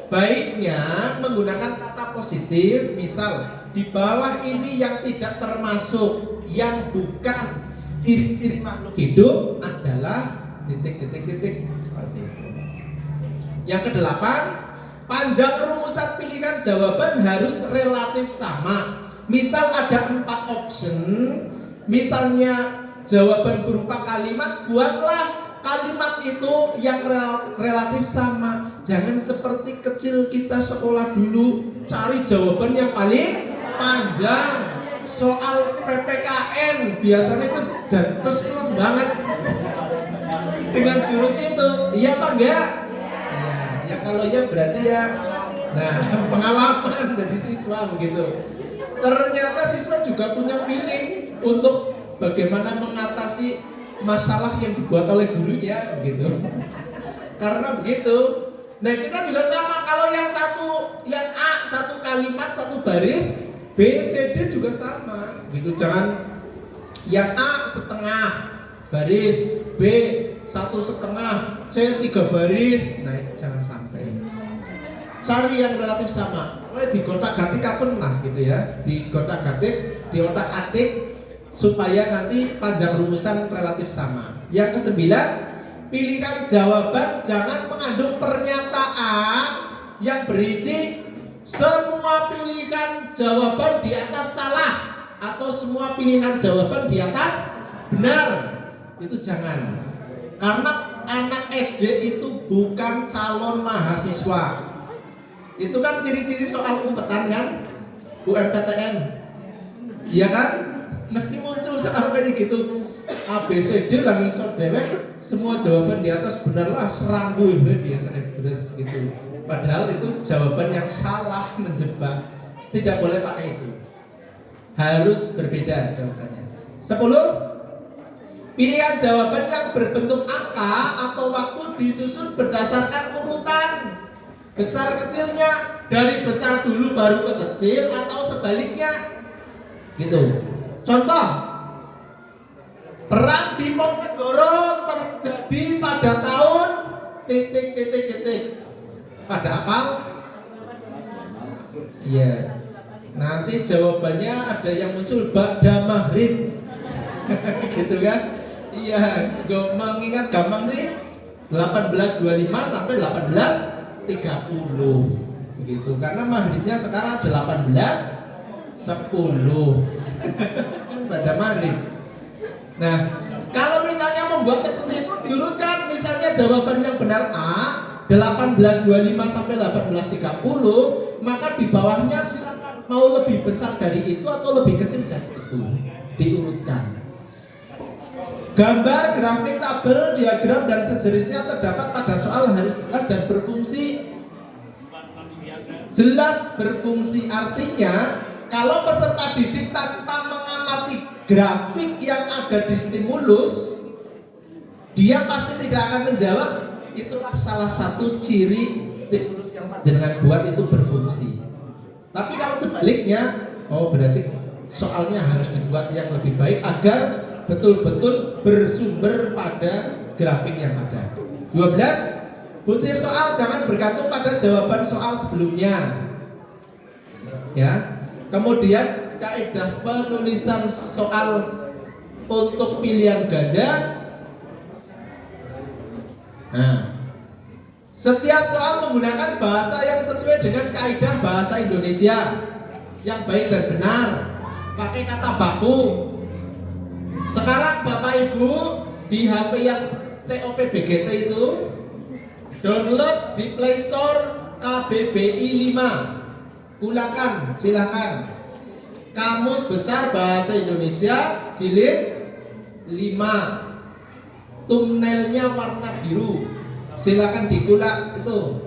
Baiknya menggunakan kata positif. Misal, di bawah ini yang tidak termasuk, yang bukan ciri-ciri makhluk hidup adalah titik seperti itu. Yang kedelapan, panjang rumusan pilihan jawaban harus relatif sama. Misal ada 4 option, misalnya jawaban berupa kalimat, buatlah kalimat itu yang relatif sama. Jangan seperti kecil kita sekolah dulu, cari jawaban yang paling panjang. Soal PPKN biasanya itu jances banget dengan jurus itu. Iya apa enggak? Ya kalau iya berarti ya. Nah, pengalaman dari siswa begitu. Ternyata siswa juga punya feeling untuk bagaimana mengatasi masalah yang dibuat oleh gurunya begitu. Karena begitu. Nah, kita juga sama. Kalau yang A satu kalimat satu baris, B, C, D juga sama gitu. Jangan yang A setengah, baris, B 1,5, C 3 baris. Nah, jangan sampai. Cari yang relatif sama. Di kotak-katik kapan lah gitu ya. Di kotak-katik, di otak-atik supaya nanti panjang rumusan relatif sama. Yang kesembilan, pilihan jawaban jangan mengandung pernyataan yang berisi semua pilihan jawaban di atas salah atau semua pilihan jawaban di atas benar. Itu jangan. Karena anak SD itu bukan calon mahasiswa. Itu kan ciri-ciri soal umpetan kan, UMPTN, iya kan? Mesti muncul soal kayak gitu. ABCD lah ngisor dewek, semua jawaban di atas benar lah, seranggu biasanya beres gitu. Padahal itu jawaban yang salah, menjebak. Tidak boleh pakai itu. Harus berbeda jawabannya. 10. Pilihan jawaban yang berbentuk angka atau waktu disusun berdasarkan urutan besar kecilnya, dari besar dulu baru ke kecil atau sebaliknya gitu. Contoh, perang di Ponegoro terjadi pada tahun titik. Pada apa? Iya. Nanti jawabannya ada yang muncul ba'da maghrib. Gitu kan? Iya, gue mengingat gampang sih. 1825 sampai 1830 begitu. Karena maghribnya sekarang 18.10. Pada maghrib. Nah, kalau misalnya membuat seperti itu diurutkan, misalnya jawaban yang benar A 1825 sampai 1830, maka di bawahnya mau lebih besar dari itu atau lebih kecil dari itu, diurutkan. Gambar, grafik, tabel, diagram dan sejenisnya terdapat pada soal harus jelas dan berfungsi. Jelas berfungsi artinya kalau peserta didik tanpa mengamati grafik yang ada di stimulus, dia pasti tidak akan menjawab. Itulah salah satu ciri stimulus yang panjenengan buat itu berfungsi. Tapi kalau sebaliknya, oh berarti soalnya harus dibuat yang lebih baik agar betul-betul bersumber pada grafik yang ada. 12. Butir soal jangan bergantung pada jawaban soal sebelumnya. Ya. Kemudian kaidah penulisan soal untuk pilihan ganda. Nah, setiap soal menggunakan bahasa yang sesuai dengan kaidah bahasa Indonesia yang baik dan benar. Pakai kata baku. Sekarang Bapak Ibu di HP yang TOP-BGT itu download di Play Store KBBI 5. Silakan. Kamus Besar Bahasa Indonesia jilid 5. Thumbnailnya warna biru. Silakan dikulak itu.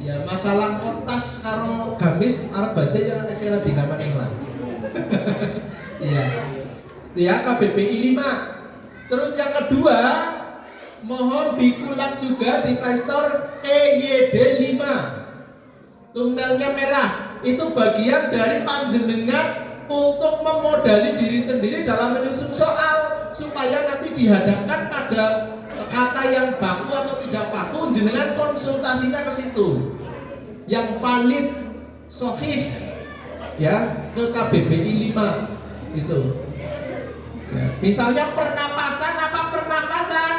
Ya masalah kertas karo gamis arep badhe yang saya dinaman yang lain. Iya. Ya KBBI 5. Terus yang kedua, mohon dikulak juga di Play Store EYD 5. Thumbnailnya merah. Itu bagian dari panjenengan untuk memodali diri sendiri dalam menyusun soal supaya nanti dihadapkan pada kata yang baku atau tidak baku, jenengan konsultasinya ke situ. Yang valid, sahih ya ke KBBI 5 itu. Ya. Misalnya pernapasan apa pernapasan?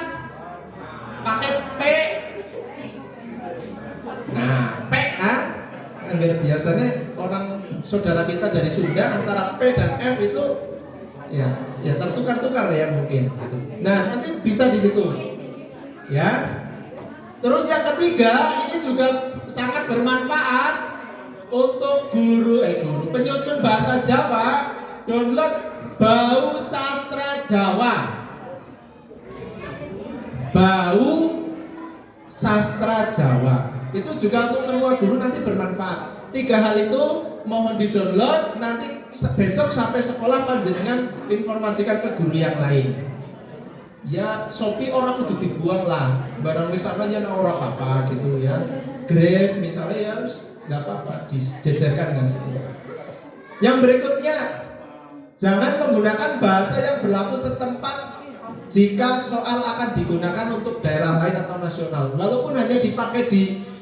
Pakai P. Nah, P kan? Biasanya orang saudara kita dari Sunda antara P dan F itu ya tertukar-tukar ya mungkin. Gitu. Nah, nanti bisa di situ. Ya. Terus yang ketiga, ini juga sangat bermanfaat untuk guru penyusun bahasa Jawa. Download Bau Sastra Jawa. Bau Sastra Jawa. Itu juga untuk semua guru nanti bermanfaat. 3 hal itu mohon di-download, nanti besok sampai sekolah panjenengan informasikan ke guru yang lain. Ya Shopee orang kudu dibuang lah. Barang misalnya ya ora apa-apa gitu ya. Grab misalnya ya enggak apa-apa dijejerkan dengan situ. Yang berikutnya, jangan menggunakan bahasa yang berlaku setempat jika soal akan digunakan untuk daerah lain atau nasional. Walaupun hanya dipakai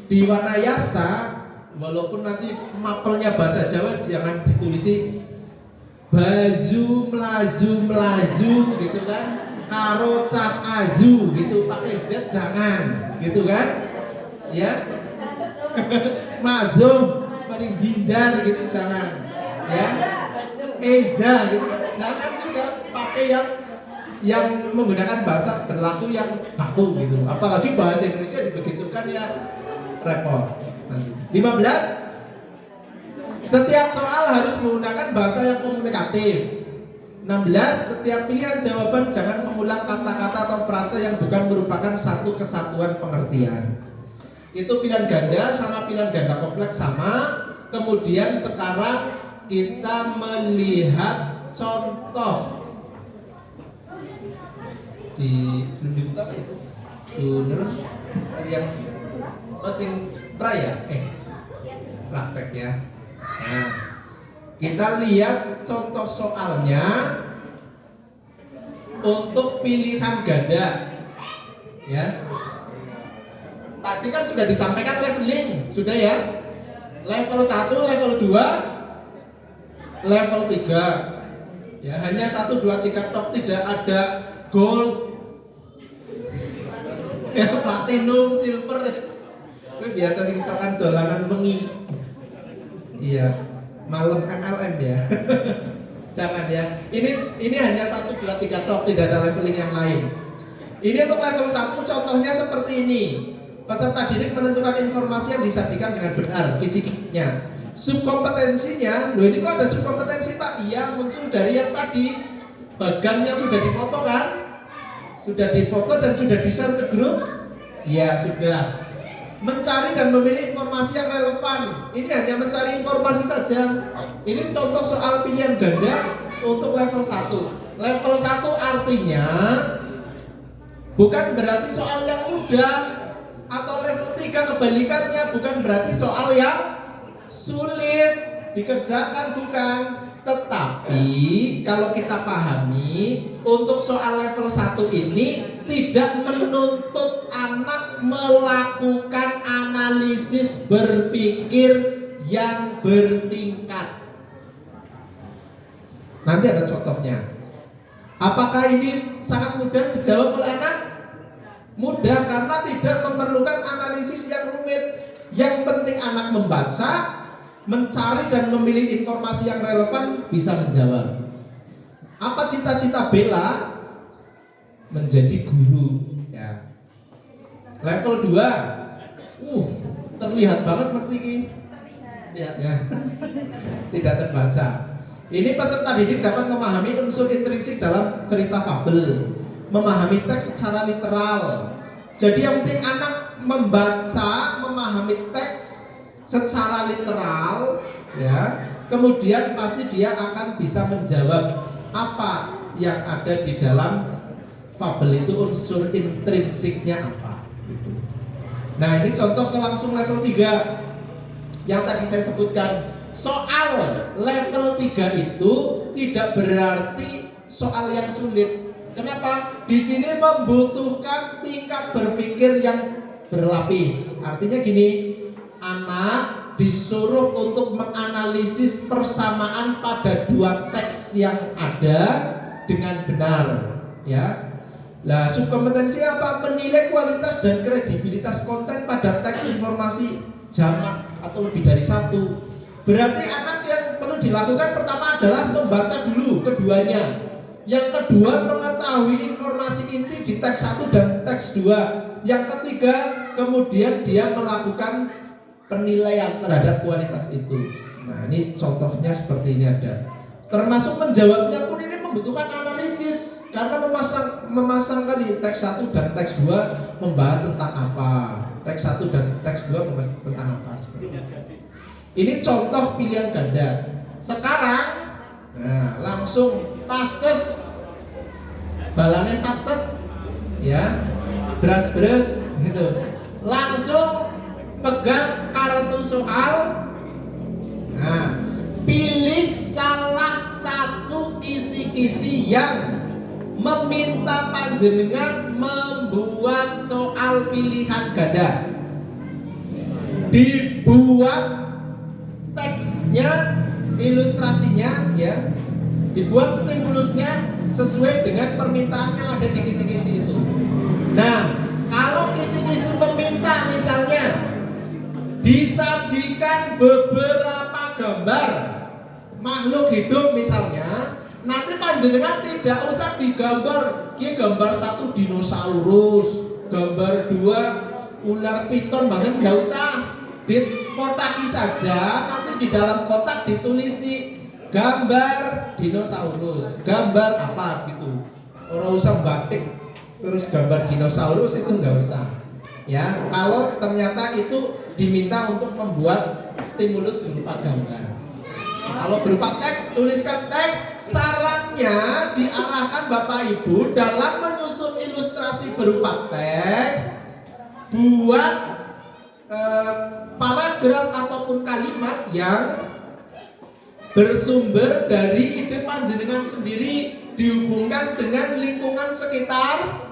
di Wanayasa, walaupun nanti mapelnya bahasa Jawa jangan ditulisi baju melazu gitu kan, karo cah azu gitu, pakai Z jangan gitu kan ya. Mazum paling ginjar gitu jangan ya, Eza gitu kan jangan juga pakai yang menggunakan bahasa berlaku yang baku gitu, apalagi bahasa Indonesia dibegitukan ya repot. 15, setiap soal harus menggunakan bahasa yang komunikatif. 16, setiap pilihan jawaban jangan mengulang kata-kata atau frase yang bukan merupakan satu kesatuan pengertian. Itu pilihan ganda sama pilihan ganda kompleks sama. Kemudian sekarang kita melihat contoh belum dibuka itu bener yang masing praya praktek ya. Nah, kita lihat contoh soalnya untuk pilihan ganda ya. Tadi kan sudah disampaikan leveling, sudah ya. Level 1, level 2, level 3 ya, hanya 1, 2, 3 tok, tidak ada gold ya, platinum, silver. Itu biasa sing cokan dolanan wengi. Iya, malam MLM ya. Jangan ya. Ini hanya 1, 2, 3 tok, tidak ada leveling yang lain. Ini untuk level 1 contohnya seperti ini. Peserta didik menentukan informasi yang disajikan dengan benar, kisi-kisinya. Subkompetensinya, loh ini kok ada subkompetensi Pak? Iya, muncul dari yang tadi. Bagan yang sudah difoto kan? Sudah difoto dan sudah di-share ke grup? Iya, sudah. Mencari dan memilih informasi yang relevan. Ini hanya mencari informasi saja. Ini contoh soal pilihan ganda untuk level 1. Level 1 artinya bukan berarti soal yang mudah. Atau level 3 kebalikannya, bukan berarti soal yang sulit dikerjakan, bukan. Tetapi kalau kita pahami, untuk soal level 1 ini tidak menuntut anak melakukan analisis berpikir yang bertingkat. Nanti ada contohnya. Apakah ini sangat mudah dijawab oleh anak? Mudah, karena tidak memerlukan analisis yang rumit. Yang penting anak membaca, mencari dan memilih informasi yang relevan, bisa menjawab. Apa cita-cita Bella? Menjadi guru ya. Level 2 terlihat banget ini. Lihat ya. Tidak terbaca. Ini peserta didik dapat memahami unsur intrinsik dalam cerita fabel, memahami teks secara literal. Jadi yang penting anak membaca, memahami teks secara literal ya. Kemudian pasti dia akan bisa menjawab apa yang ada di dalam fabel itu, unsur intrinsiknya apa gitu. Nah, ini contoh ke langsung level 3 yang tadi saya sebutkan. Soal level 3 itu tidak berarti soal yang sulit. Kenapa? Di sini membutuhkan tingkat berpikir yang berlapis. Artinya gini, anak disuruh untuk menganalisis persamaan pada dua teks yang ada dengan benar, ya. Nah, subkompetensi apa? Menilai kualitas dan kredibilitas konten pada teks informasi jamak atau lebih dari satu. Berarti anak yang perlu dilakukan pertama adalah membaca dulu keduanya. Yang kedua, mengetahui informasi inti di teks 1 dan teks 2. Yang ketiga, kemudian dia melakukan penilaian terhadap kualitas itu. Nah, ini contohnya seperti ini ada. Termasuk menjawabnya pun ini membutuhkan analisis, karena memasangkan di teks 1 dan teks 2 membahas tentang apa. Teks 1 dan teks 2 membahas tentang apa. Ini contoh pilihan ganda. Sekarang nah, langsung taskes balane satset ya, beras gitu. Langsung pegang kartu soal. Nah, pilih salah satu kisi-kisi yang meminta panjenengan membuat soal pilihan ganda. Dibuat teksnya, ilustrasinya ya, dibuat stimulusnya sesuai dengan permintaan yang ada di kisi-kisi itu. Nah, kalau kisi-kisi peminta misalnya disajikan beberapa gambar makhluk hidup misalnya, nanti panjenengan tidak usah digambar, gambar satu dinosaurus, gambar dua ular piton, bahkan tidak usah, dikotaki saja, nanti di dalam kotak ditulisi gambar dinosaurus, gambar apa gitu. Orang usah batik terus gambar dinosaurus, itu nggak usah. Ya, kalau ternyata itu diminta untuk membuat stimulus berupa gambar. Kalau berupa teks, tuliskan teks. Sarannya diarahkan Bapak Ibu dalam menyusun ilustrasi berupa teks, buat paragraf ataupun kalimat yang bersumber dari ide panjenengan sendiri, dihubungkan dengan lingkungan sekitar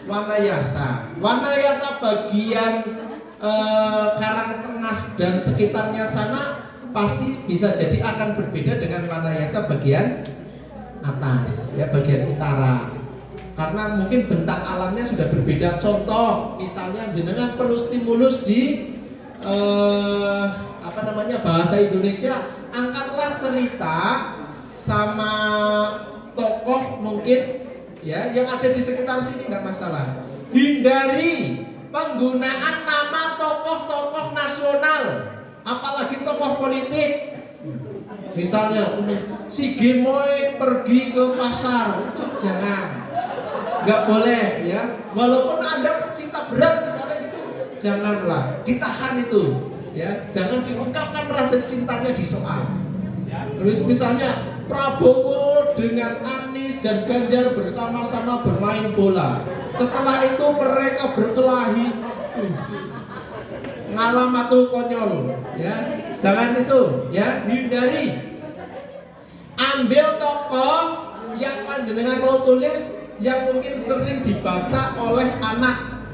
Wanayasa. Wanayasa bagian Karang Tengah dan sekitarnya sana pasti bisa jadi akan berbeda dengan Wanayasa bagian atas, ya, bagian utara. Karena mungkin bentang alamnya sudah berbeda. Contoh, misalnya jenengan perlu stimulus di bahasa Indonesia, angkatlah cerita sama tokoh mungkin ya yang ada di sekitar sini, nggak masalah. Hindari penggunaan nama tokoh-tokoh nasional, apalagi tokoh politik. Misalnya si Gemoy pergi ke pasar, itu jangan, nggak boleh ya. Walaupun Anda pecinta berat misalnya gitu, janganlah, ditahan itu ya. Jangan diungkapkan rasa cintanya di soal. Terus misalnya Prabowo dengan Anies dan Ganjar bersama-sama bermain bola. Setelah itu mereka berkelahi. Ngalamatul konyol, ya. Jangan itu, ya. Hindari. Ambil tokoh yang panjenengan mau tulis yang mungkin sering dibaca oleh anak.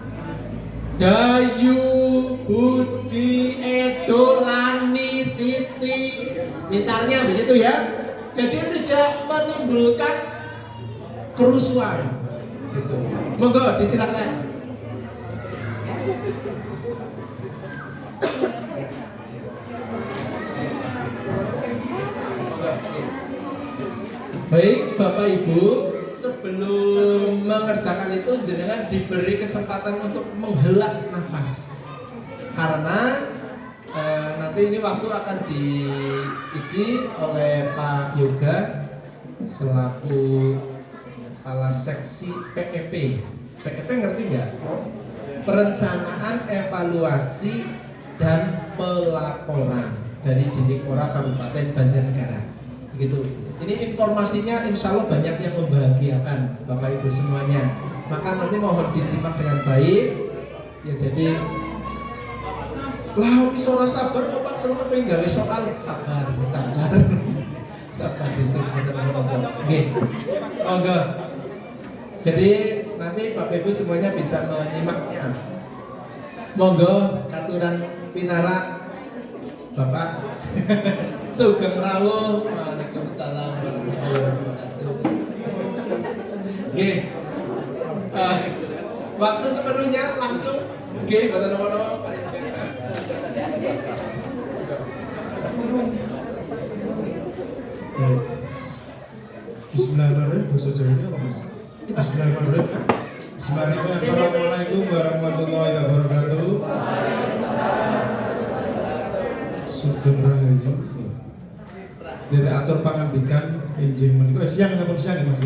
Dayu, Budi, Edo, Lani, Siti, misalnya begitu ya. Jadi tidak menimbulkan kerusuhan. Gitu. Monggo disilakan. Baik Bapak Ibu, sebelum mengerjakan itu jenengan diberi kesempatan untuk menghela nafas. Karena nanti ini waktu akan diisi oleh Pak Yoga selaku kepala seksi PEP. PEP ngerti nggak? Perencanaan, Evaluasi dan Pelaporan dari Dindikpora Kabupaten Banjarnegara. Begitu. Ini informasinya insya Allah banyak yang membahagiakan Bapak Ibu semuanya. Maka nanti mohon disimak dengan baik. Ya jadi, lah suara sabar kok Pak, selalu pengen gawe soal sabar. Sabar disimak. Oke. Monggo. Jadi nanti Bapak Ibu semuanya bisa menyimaknya. Monggo katuran pinara Bapak. Sugeng rawuh. Waalaikumsalam warahmatullahi wabarakatuh. Nggih. Waktu sepenuhnya langsung nggih boten napa-napa. Bismillahirrahmanirrahim. Bahasa Jawanya apa Mas? Bismillahirrahmanirrahim. Bismillahirrahmanirrahim. Assalamualaikum warahmatullahi wabarakatuh. Sugeng rahayu. Dari atur pangambikan enjing menika siang sampun siang ya Mas.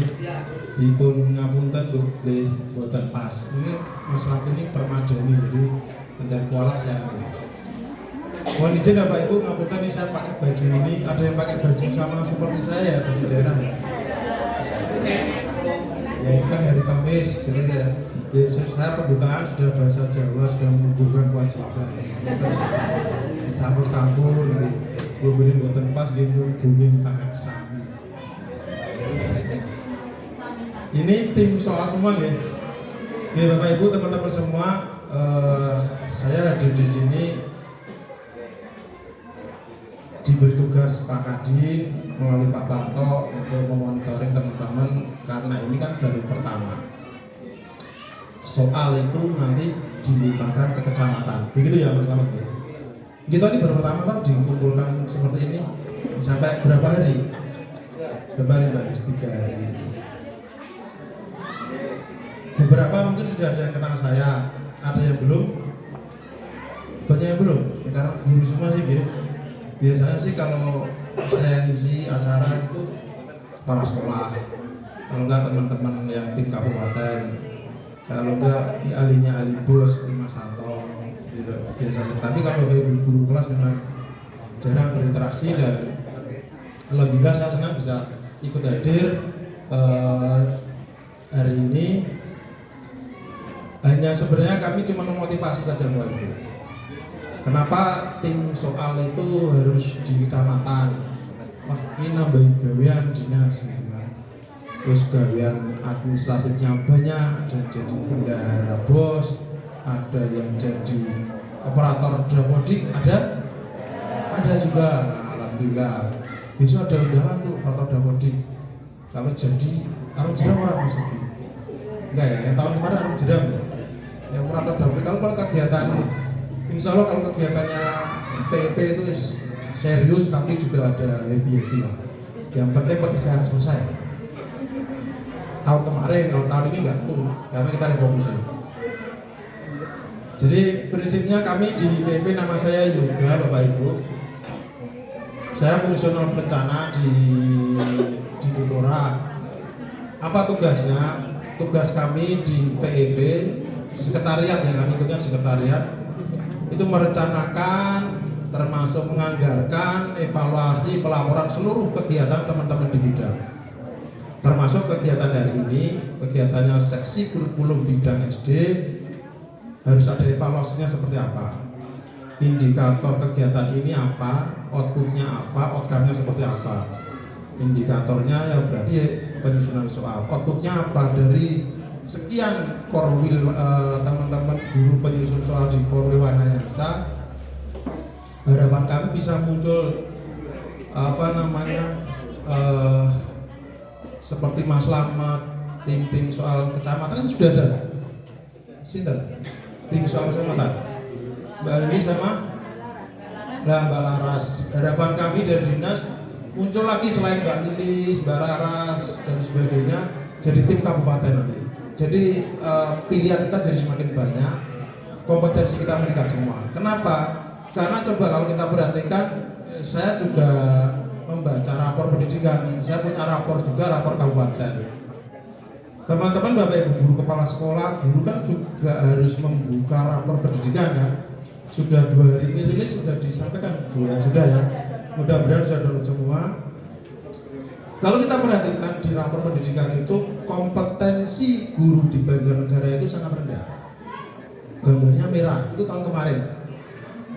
Dipun ngapunten nggih boten pas. Ini masalah ini permadani jadi bentar kualat saya. Mohon izin Bapak Ibu ngapunten nih, saya pakai baju ini, ada yang pakai baju sama seperti saya ya, baju daerah ya. Ya ini kan hari Kamis, jadi ya saya pembukaan sudah bahasa Jawa, sudah menunjukkan kewajiban. Campur-campur gitu. Gubernur boten pas gitu booming tak aksami. Ini tim soal semua ya. Oke, Bapak Ibu, teman-teman semua, saya hadir di sini diberi tugas Pak Kadin melalui Pak Parto untuk memonitoring teman-teman karena ini kan baru pertama. Soal itu nanti dilimpahkan ke kecamatan. Begitu ya Mas Slamet? Kita ini baru pertama kan dikumpulkan seperti ini sampai berapa hari? Berapa hari Mbak? 3 hari. Beberapa mungkin sudah ada yang kenal saya, ada yang belum, banyak yang belum. Ya, karena guru semua sih gitu. Biasanya sih kalau saya ngisi acara itu kepala sekolah, kalau enggak teman-teman yang tim kabupaten, kalau enggak ahlinya ahli bos, Mas Santo, gitu. Biasa sih. Tapi kalau bagi guru kelas memang jarang berinteraksi dan alhamdulillah saya senang bisa ikut hadir hari ini. Hanya sebenarnya kami cuma memotivasi saja Bapak Ibu. Kenapa tim soal itu harus di kecamatan? Wah, ini nambahin gawean dinas gitu kan. Terus gawean administratifnya banyak, ada jadi bendahara bos, ada yang jadi operator dapodik, ada juga. Nah, alhamdulillah. Besok ada undangan tuh operator dapodik. Kalau jadi arung jeram orang Mas Bobi. Enggak ya, yang tahun kemarin arung jeram. Yang operator dapodik kalau kegiatan insya Allah kalau kegiatannya PEP itu serius tapi juga ada happy lah. Yang penting pekerjaan selesai. Tahun kemarin, kalau tahun ini nggak tahu karena kita refocusing. Jadi prinsipnya kami di PEP nama saya Yoga Bapak Ibu. Saya fungsional perencana di Bulora. Apa tugasnya? Tugas kami di PEP sekretariat yang kami ikutnya sekretariat itu merencanakan termasuk menganggarkan evaluasi pelaporan seluruh kegiatan teman-teman di bidang termasuk kegiatan hari ini kegiatannya seksi kurikulum bidang SD harus ada evaluasinya seperti apa indikator kegiatan ini apa outputnya apa outcome-nya seperti apa indikatornya ya berarti penyusunan soal outputnya apa dari sekian korwil teman-teman guru penyusun soal di korwil Wanayasa harapan kami bisa muncul seperti Mas Slamet tim soal kecamatan sudah ada sinten tim soal kecamatan Mbak Lili sama Mbak Laras harapan kami dari dinas muncul lagi selain Mbak Lilis, Mbak Laras dan sebagainya jadi tim kabupaten nanti. Jadi pilihan kita jadi semakin banyak, kompetensi kita meningkat semua. Kenapa? Karena coba kalau kita perhatikan, saya juga membaca rapor pendidikan. Saya punya rapor juga, rapor kabupaten. Teman-teman Bapak Ibu guru kepala sekolah, guru kan juga harus membuka rapor pendidikan kan. Sudah 2 hari ini rilis sudah disampaikan, ya sudah ya. Mudah-mudahan sudah download semua. Kalau kita perhatikan di rapor pendidikan itu kompetensi guru di Banjarnegara itu sangat rendah. Gambarnya merah, itu tahun kemarin.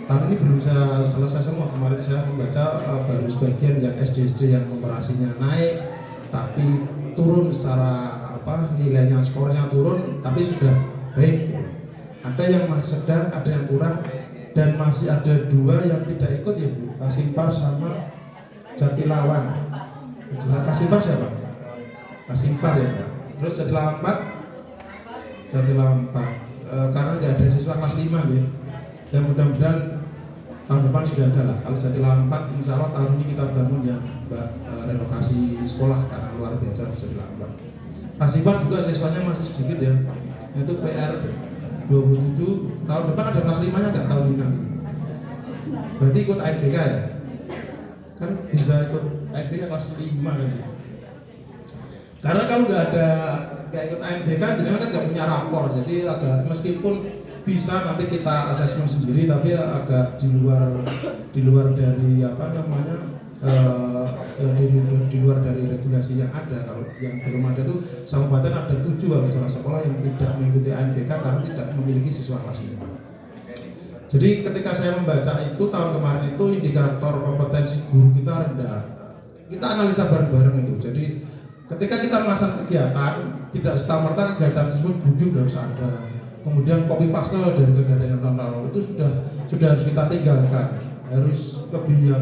Tahun ini belum saya selesai semua. Kemarin saya membaca baru sebagian yang SD yang operasinya naik, tapi turun secara nilainya skornya turun, tapi sudah baik. Ada yang masih sedang, ada yang kurang, dan masih ada 2 yang tidak ikut ya Bu, Kasimpar sama Jatilawan. Kasimpar siapa? Kasimpar ya Pak. Terus Jatilawan 4 karena nggak ada siswa kelas 5 ya. Dan mudah-mudahan tahun depan sudah ada lah. Kalau Jatilawan 4 insya Allah tahun ini kita bangun ya relokasi sekolah karena luar biasa di Jatilawan 4. Kasimpar juga siswanya masih sedikit ya. Itu PR 27 tahun depan ada kelas 5 nya nggak tahun ini nanti. Berarti ikut AIBK ya? Kan bisa ikut AIBK kelas 5 nanti. Karena kalau nggak ikut AIBK jenengan kan nggak punya rapor, jadi agak meskipun bisa nanti kita asesmen sendiri tapi agak di luar dari di luar dari regulasi yang ada. Kalau yang belum ada tuh kabupaten ada 7 kalau salah sekolah yang tidak mengikuti ANBK karena tidak memiliki siswa kelas 5. Jadi ketika saya membaca itu tahun kemarin itu indikator kompetensi guru kita rendah. Kita analisa bareng-bareng itu. Jadi ketika kita melaksanakan kegiatan, tidak serta-merta kegiatan tersebut gugur harus ada. Kemudian copy paste dari kegiatan yang tahun lalu itu sudah harus kita tinggalkan. Harus lebih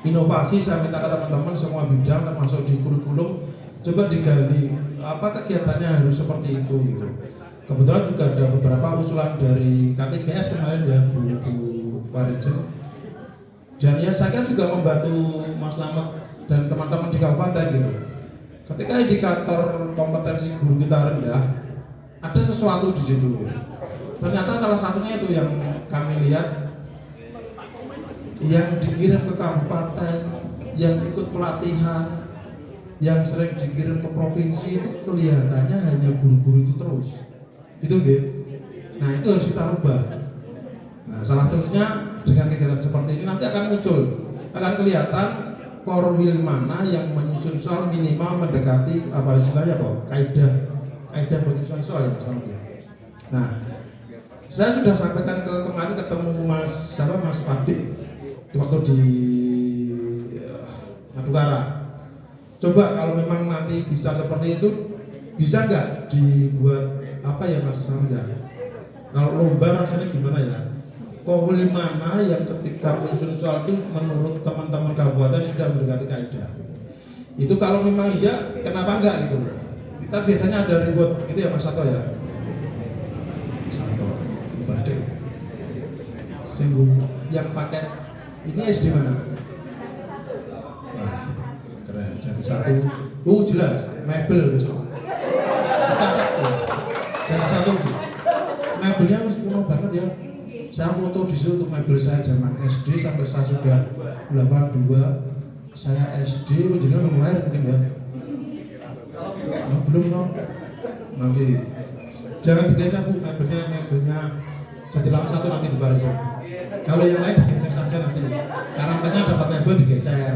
inovasi. Saya minta ke teman-teman semua bidang termasuk di kurikulum coba digali apa kegiatannya harus seperti itu gitu. Kebetulan juga ada beberapa usulan dari K3S kemarin ya Bu Warijen. Dan ya saya kira juga membantu Mas Slamet dan teman-teman di kabupaten gitu. Ketika indikator kompetensi guru kita rendah, ada sesuatu di situ. Ternyata salah satunya itu yang kami lihat, yang dikirim ke kabupaten, yang ikut pelatihan, yang sering dikirim ke provinsi itu kelihatannya hanya guru-guru itu terus. Itu gitu. Nah itu harus kita rubah. Nah salah satunya dengan kegiatan seperti ini nanti akan muncul, akan kelihatan korwil mana yang menyusun soal minimal mendekati apa istilahnya kaidah penyusunan soal yang sama. Nah, saya sudah sampaikan kemarin ketemu Mas Fadil waktu di Madukara. Coba kalau memang nanti bisa seperti itu, bisa nggak dibuat apa ya Mas Samja? Kalau lomba rasanya gimana ya? Korwil mana yang ketika menyusun soal itu menurut teman-teman kabupaten sudah mendekati kaidah? Itu kalau memang iya, kenapa enggak gitu? Kita biasanya ada reward gitu ya Mas Sato ya. Sato, Badek. Singgung yang pakai ini SD mana? Wah, keren. Jadi satu, jelas, mebel besok. Catat ya. Jadi satu, mebelnya harus kuno banget ya. Saya foto di situ untuk mebel saya zaman SD sampai saya sudah 82. Saya SD, jadi belum lahir mungkin ya. Oh, belum dong. Nanti jangan digeser Bu, mebelnya setelah satu nanti di barisan. Kalau yang lain digeser saja nanti. Karena tengah dapat mebel digeser.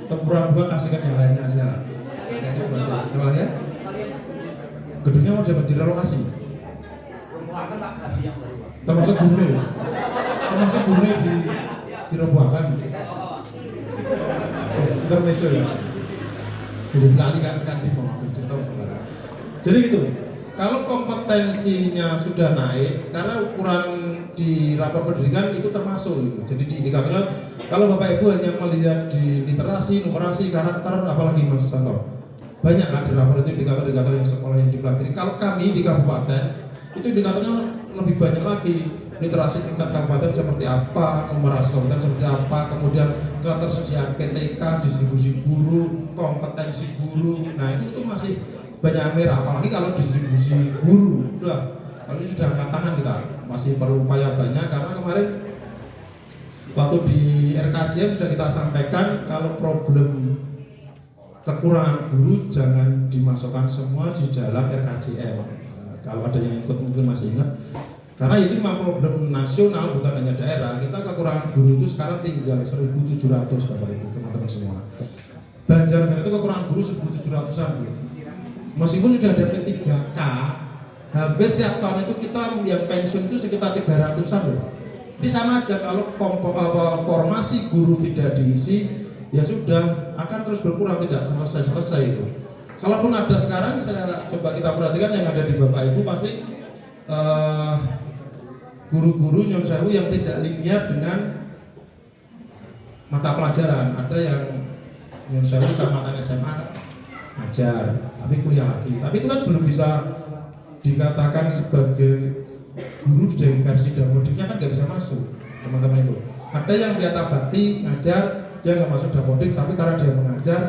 Tempurang 2 kasihkan yang lainnya aja. Itu berarti. Siapa lagi ya? Gedungnya mau dapat direlokasi. Termasuk gune dirobohkan. Intermezzo ya. Jadi sekali kan di mau cerita saudara. Jadi gitu. Kalau kompetensinya sudah naik, karena ukuran di rapor pendidikan itu termasuk gitu. Jadi di indikator kalau Bapak Ibu hanya melihat di literasi, numerasi, karakter, apalagi Mas Santo, banyak kan di rapor itu indikator-indikator yang sekolah yang dipelajari. Kalau kami di kabupaten itu indikatornya lebih banyak lagi. Literasi tingkat kabupaten seperti apa, numerasi kabupaten seperti apa, kemudian ketersediaan PTK, distribusi guru, kompetensi guru. Nah itu masih banyak merah, apalagi kalau distribusi guru. Kalau ini sudah angkat tangan kita, masih perlu upaya banyak karena kemarin waktu di RKJM sudah kita sampaikan kalau problem kekurangan guru jangan dimasukkan semua di dalam RKJM. Kalau ada yang ikut mungkin masih ingat. Karena itu memang problem nasional, bukan hanya daerah. Kita kekurangan guru itu sekarang tinggal 1.700 Bapak Ibu, teman-teman semua. Banjarnegara itu kekurangan guru 1.700-an. Meskipun sudah ada P3K, hampir tiap tahun itu kita yang pensiun itu sekitar 300-an loh. Ini sama aja kalau formasi guru tidak diisi, ya sudah akan terus berkurang, tidak selesai-selesai itu. Kalaupun ada sekarang, saya coba kita perhatikan yang ada di Bapak Ibu pasti guru-guru Nyon Sewu yang tidak linear dengan mata pelajaran. Ada yang Nyon Sewu tamatan SMA ngajar, tapi kuliah lagi. Tapi itu kan belum bisa dikatakan sebagai guru dari versi damodiknya, kan nggak bisa masuk teman-teman itu. Ada yang dia bakti ngajar, dia nggak masuk damodik, tapi karena dia mengajar,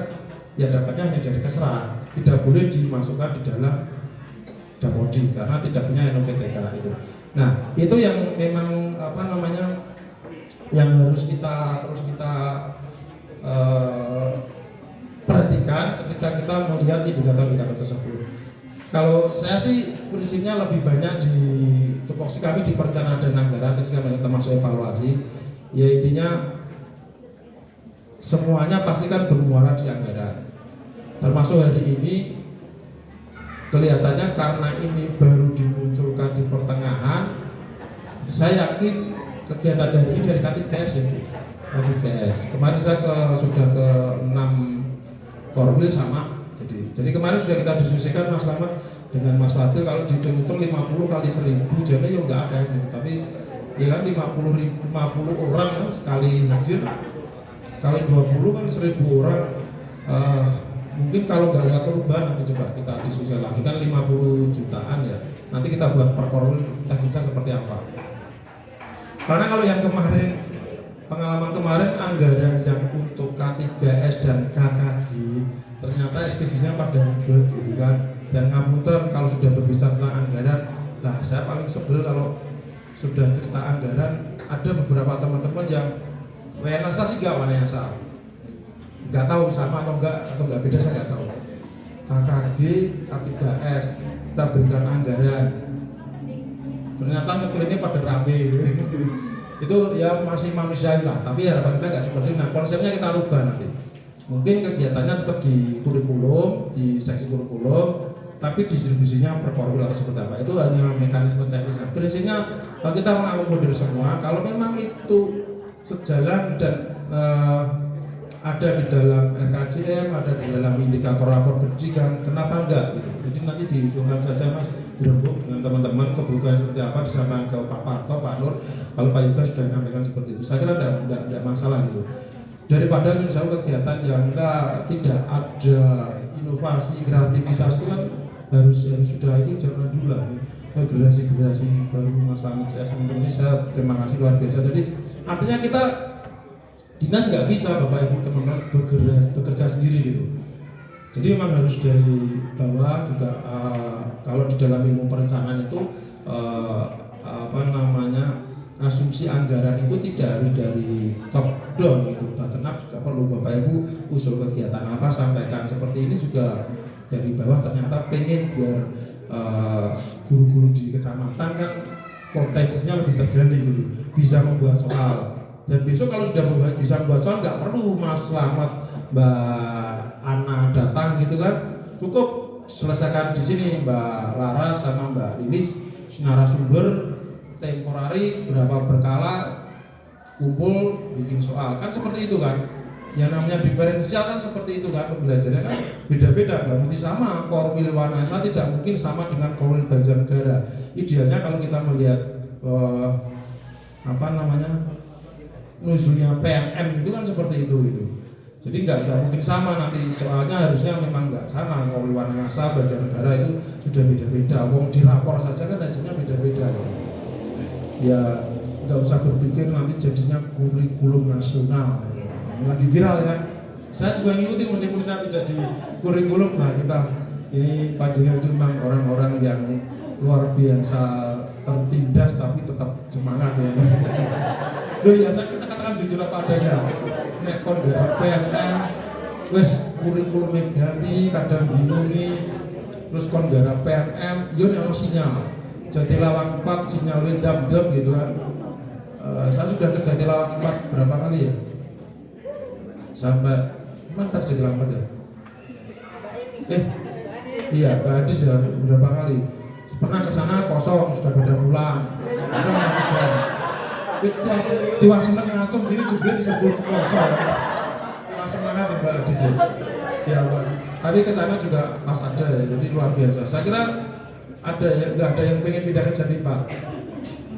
ya dapatnya hanya dari keserahan. Tidak boleh dimasukkan di dalam damodik karena tidak punya NOPTK itu. Nah, itu yang memang yang harus kita perhatikan ketika kita melihat indikator-indikator tersebut. Kalau saya sih prinsipnya lebih banyak di tupoksi kami di perencanaan dan anggaran, termasuk evaluasi. Ya intinya semuanya pasti kan bermuara di anggaran. Termasuk hari ini kelihatannya karena ini baru dimunculkan di pertengahan, saya yakin kegiatan dari ini dari K3S ya, K3S. Kemarin saya sudah ke 6 Korwil sama. Jadi kemarin sudah kita diskusikan Mas Slamet dengan Mas Fadil, kalau dihitung-hitung 50 kali 1000 jadi ya enggak ada gitu. Tapi ya kan 50 orang kan sekali hadir kali 20 kan 1000 orang. Mungkin kalau nggak ada perubahan nanti coba kita diskusi lagi, kan 50 jutaan ya. Nanti kita buat per korwil teknisnya seperti apa. Karena kalau yang kemarin, pengalaman kemarin anggaran yang untuk K3S dan KKG ternyata SPJ-nya pada ribet gitu kan. Dan ngapunten kalau sudah berbicara tentang anggaran, lah saya paling sebel kalau sudah cerita anggaran, ada beberapa teman-teman yang Wanayasa sih gak Wanayasa, nggak tahu sama atau nggak beda, saya nggak tahu. KKG, K3S kita berikan anggaran, ternyata ngeklinnya pada rame itu ya masih manusiawi lah, tapi harapan kita nggak seperti itu. Nah konsepnya kita rubah nanti, mungkin kegiatannya tetap di kurikulum, di seksi kurikulum, tapi distribusinya per korwil atau seperti apa, itu hanya mekanisme teknis. Prinsipnya kita mengakomodir semua, kalau memang itu sejalan dan ada di dalam RKJM, ada di dalam indikator rapor pendidikan, kenapa enggak gitu. Jadi nanti diusulkan saja Mas dirembuk dengan teman-teman kebutuhan seperti apa, disampaikan ke Pak Parto, Pak Nur, kalau Pak Yuga sudah menyampaikan seperti itu, saya kira tidak masalah gitu. Daripada misalnya kegiatan yang tidak ada inovasi, kreativitas itu kan harus sudah ini jangan dulu lah. Generasi baru Mas Slamet CS teman-teman ini saya terima kasih luar biasa. Jadi artinya kita dinas nggak bisa Bapak Ibu teman-teman bekerja sendiri gitu. Jadi memang harus dari bawah juga. Kalau di dalam ilmu perencanaan itu asumsi anggaran itu tidak harus dari top down gitu. Bottom up juga perlu Bapak Ibu usul kegiatan apa sampaikan seperti ini juga dari bawah. Ternyata pengen biar guru-guru di kecamatan kan potensinya lebih tergali gitu, bisa membuat soal. Dan besok kalau sudah bisa membuat soal nggak perlu Mas Slamet, Mbak Ana datang gitu kan, cukup selesaikan di sini Mbak Laras sama Mbak Lilis narasumber temporari berapa berkala kumpul bikin soal, kan seperti itu kan. Yang namanya diferensial kan seperti itu kan, pembelajarannya kan beda-beda, nggak mesti sama. Korwil Wanayasa tidak mungkin sama dengan Korwil Banjarnegara. Idealnya kalau kita melihat nuzulnya PMM itu kan seperti itu gitu. Jadi nggak mungkin sama nanti, soalnya harusnya memang nggak sama. Korwil Wanayasa, Banjarnegara itu sudah beda-beda. Wong di rapor saja kan hasilnya beda-beda. Ya nggak usah berpikir nanti jadinya kurikulum nasional. Lagi viral ya. Saya juga ngikuti meskipun saya tidak di kurikulum. Nah kita ini pajinya itu memang orang-orang yang luar biasa tertindas tapi tetap semangat ya. Loh ya saya kita katakan jujur apa adanya. Nek kon garap PMN wes kurikulumnya ganti, kadang bingung nih. Terus kon garap PMN, yo nek ono sinyal. Jadi Lawang 4 sinyalnya dam-dam gitu kan. Saya sudah ke Jati Lawang 4 berapa kali ya? Sampai mana terjadi lambat ya? Iya, Mbak Adis ya beberapa kali. Pernah ke sana kosong, sudah pada pulang. Karena masih jam. Tiwas seneng ngacung diri juga disebut kosong. Tiwas semangat ya Mbak Adis ya. Ya, tapi ke sana juga pas ada ya, jadi luar biasa. Saya kira ada ya, nggak ada yang pengen pindah ke Jatipak.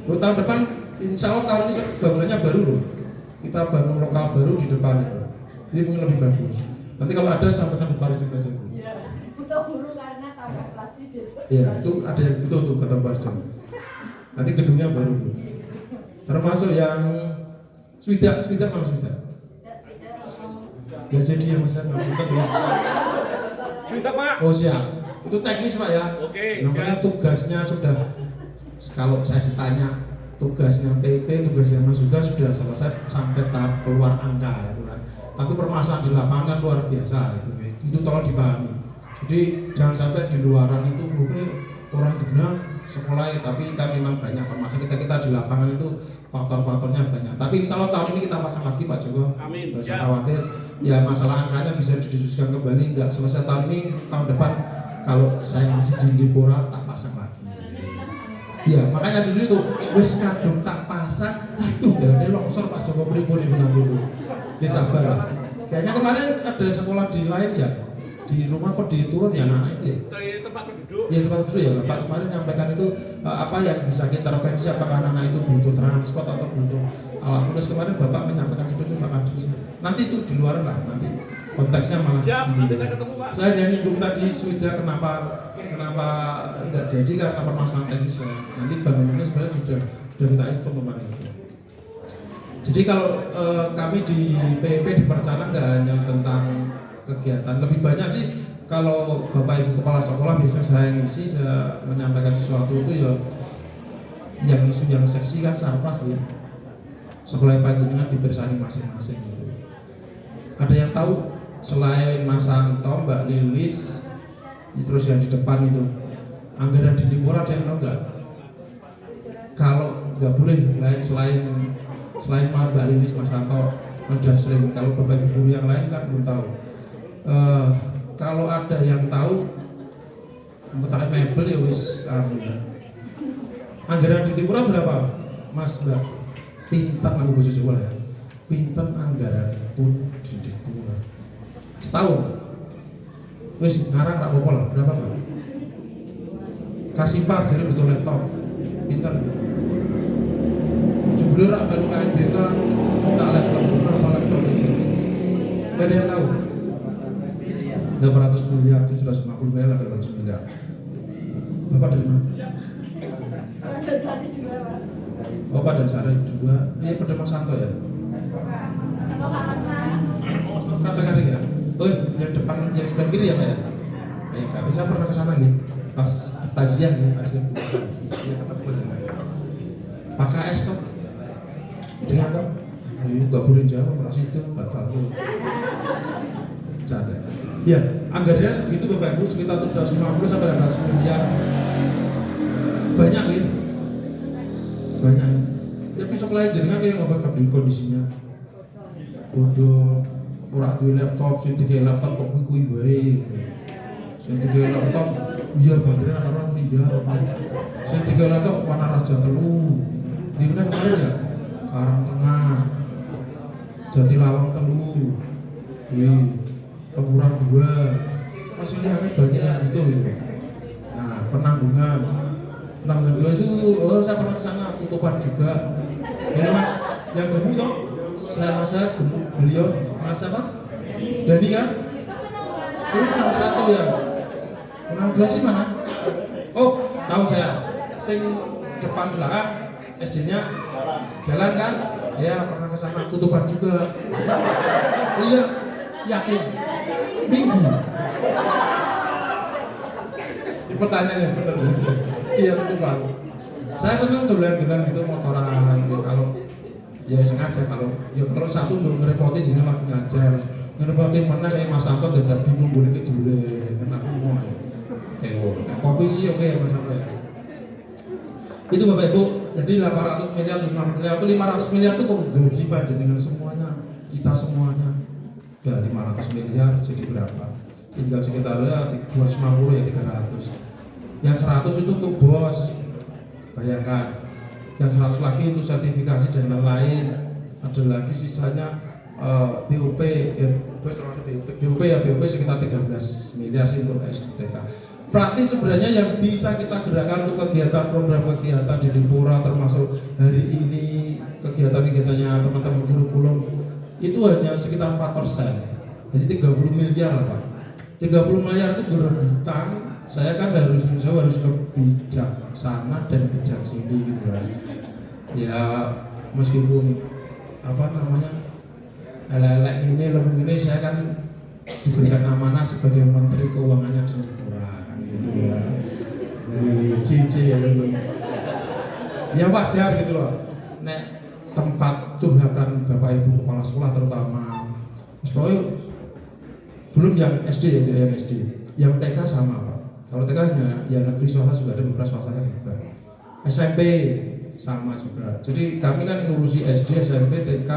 Tahun depan, insya Allah tahun ini bangunannya baru loh. Kita bangun lokal baru di depan itu. Jadi mungkin lebih bagus. Nanti kalau ada sampaikan di Parjen aja. Iya, butuh guru karena tambah kelas besok. Iya, itu ada yang butuh tuh kata Parjen. Nanti gedungnya baru. Termasuk yang Swida mana Swida? Ya jadi ya Mas ya. Swida Pak. Oh siap. Itu teknis Pak ya. Oke. Namanya tugasnya sudah. Kalau saya ditanya tugasnya PP, tugasnya Mas juga sudah selesai sampai tahap keluar angka itu kan. Tapi permasalahan di lapangan luar biasa itu tolong dipahami. Jadi jangan sampai di luaran itu orang guna sekolah ya, tapi kan memang banyak permasalahan kita di lapangan itu faktor-faktornya banyak. Tapi insya Allah tahun ini kita pasang lagi Pak Joko. Amin. Gak usah khawatir. Ya masalah angkanya bisa didiskusikan kembali, nggak selesai tahun ini, tahun depan kalau saya masih di Lipora tak pasang lagi. Iya, makanya justru itu wis kadung tak pasang, aduh jalannya longsor Pak Joko pripun itu nanti itu. Ya sabar lah. Kayaknya kemarin ada sekolah di lain ya, di rumah kok diturun ya anak itu ya? Tempat duduk. Ya tempat duduk ya Bapak kemarin nyampaikan itu apa yang bisa kita intervensi, apakah anak itu butuh transport atau butuh alat tulis. Kemarin Bapak menyampaikan seperti itu Pak Kadis. Nanti itu di luar lah, nanti konteksnya malah. Siap, nanti saya ketemu Pak. Saya hanya nyinggung tadi Swida kenapa nggak jadi karena permasalahan teknis ya. Nanti bangunannya sebenarnya sudah kita hitung kemarin itu. Jadi kalau kami di PIP di Percana nggak hanya tentang kegiatan, lebih banyak sih kalau Bapak Ibu Kepala Sekolah biasanya saya ngisi, saya menyampaikan sesuatu itu ya yang isu yang seksi kan sarpras ya. Sekolah panjenengan dipersani masing-masing gitu. Ada yang tahu selain Mas Santo, Mbak Lilis, terus yang di depan itu anggaran di Timur, ada yang tahu nggak? Kalau nggak boleh lain selain Mbak Lilis, Mas Santo sudah sering. Kalau Bapak Ibu guru yang lain kan belum tahu. Kalau ada yang tahu tak mebel ya wis ya. Anggaran di Timur berapa Mas Mbak? Pinten aku bos sekolah ya. Pinten anggaran pun di Timur setahun wis ngarang rak apa lah berapa Mbak? Kasih par jadi butuh laptop pinten jumlah rak kalau ANBK minta laptop berapa laptop itu gak ada yang tahu 800 miliar, 750 miliar, 800 miliar. Bapak dari mana? Ada jadi dua Pak. Oh Pak dan Sari juga, iya pada Mas Santo ya? Atau karena Kata kering ya? Oh yang depan, yang sebelah kiri ya Pak ya? Iya kan, saya pernah kesana nih pas taziah nih, pas yang bukan ya ketemu aja Pak KS toh? Dengar toh? Gak boleh jawab, merasa itu batal tuh Canda. Ya, anggarannya segitu Bapak Ibu, sekitar 750 sampai 800 miliar. Banyak ya? Banyak. Tapi sekolah jenengan yang ngobat di kondisinya. Bodoh, ora duwe laptop, sing digawe laptop kok kuwi bae. Sing digawe laptop, iya baterai ana orang meninggal. Sing digawe laptop Wana Raja telu. Di mana kemarin ya? Karang Tengah. Jatilawang telu. Wih. Teguran 2 masih lihatnya banyak yang butuh gitu. Nah penanggungan 2 itu saya pernah kesana, tutupan juga ini Mas yang gemuk toh saya gemuk, beliau Mas apa? Dani kan? Itu penang 1 ya penang 2 sih mana? Oh tahu saya sing depan belakang SD nya jalan kan? Ya pernah kesana, tutupan juga iya yakin Minggu. Ini pertanyaannya bener. Iya betul Pak. Saya senang dolan-dolan gitu motoran. Kalau ya sengaja kalau satu untuk ngerepotin jadi lagi ngajar. Ngerepotin mana kayak Mas Santo dadak bingung boleh ke dure. Enak mau. Kayak kopi sih oke Mas Santo ya. Itu Bapak Ibu. Jadi 800 miliar, 750 miliar itu 500 miliar itu kok gaji panjenengan semuanya. Kita semuanya. Udah 500 miliar jadi berapa? Tinggal sekitar ya 250 ya 300. Yang 100 itu untuk bos. Bayangkan. Yang 100 lagi untuk sertifikasi dan lain-lain. Ada lagi sisanya BOP BOP sekitar 13 miliar sih untuk SDK. Berarti sebenarnya yang bisa kita gerakkan untuk kegiatan program kegiatan di Dipura termasuk hari ini kegiatan-kegiatannya teman-teman kurikulum itu hanya sekitar 4%. Jadi 30 miliar lah Pak. 30 miliar itu berebutan. Saya kan harus bijaksana dan bijak sini gitu kan. Ya meskipun apa namanya elek-elek ini lembut ini saya kan diberikan amanah sebagai Menteri Keuangannya di Dipura kan gitu ya. Cici ya gitu. Ya wajar gitu loh. Nek tempat curhatan Bapak Ibu Kepala Sekolah terutama pokoknya belum yang SD ya yang SD yang TK sama Pak. Kalau TK ya negeri swasta juga ada beberapa swasta kan juga. SMP sama juga. Jadi kami kan ngurusi SD, SMP, TK,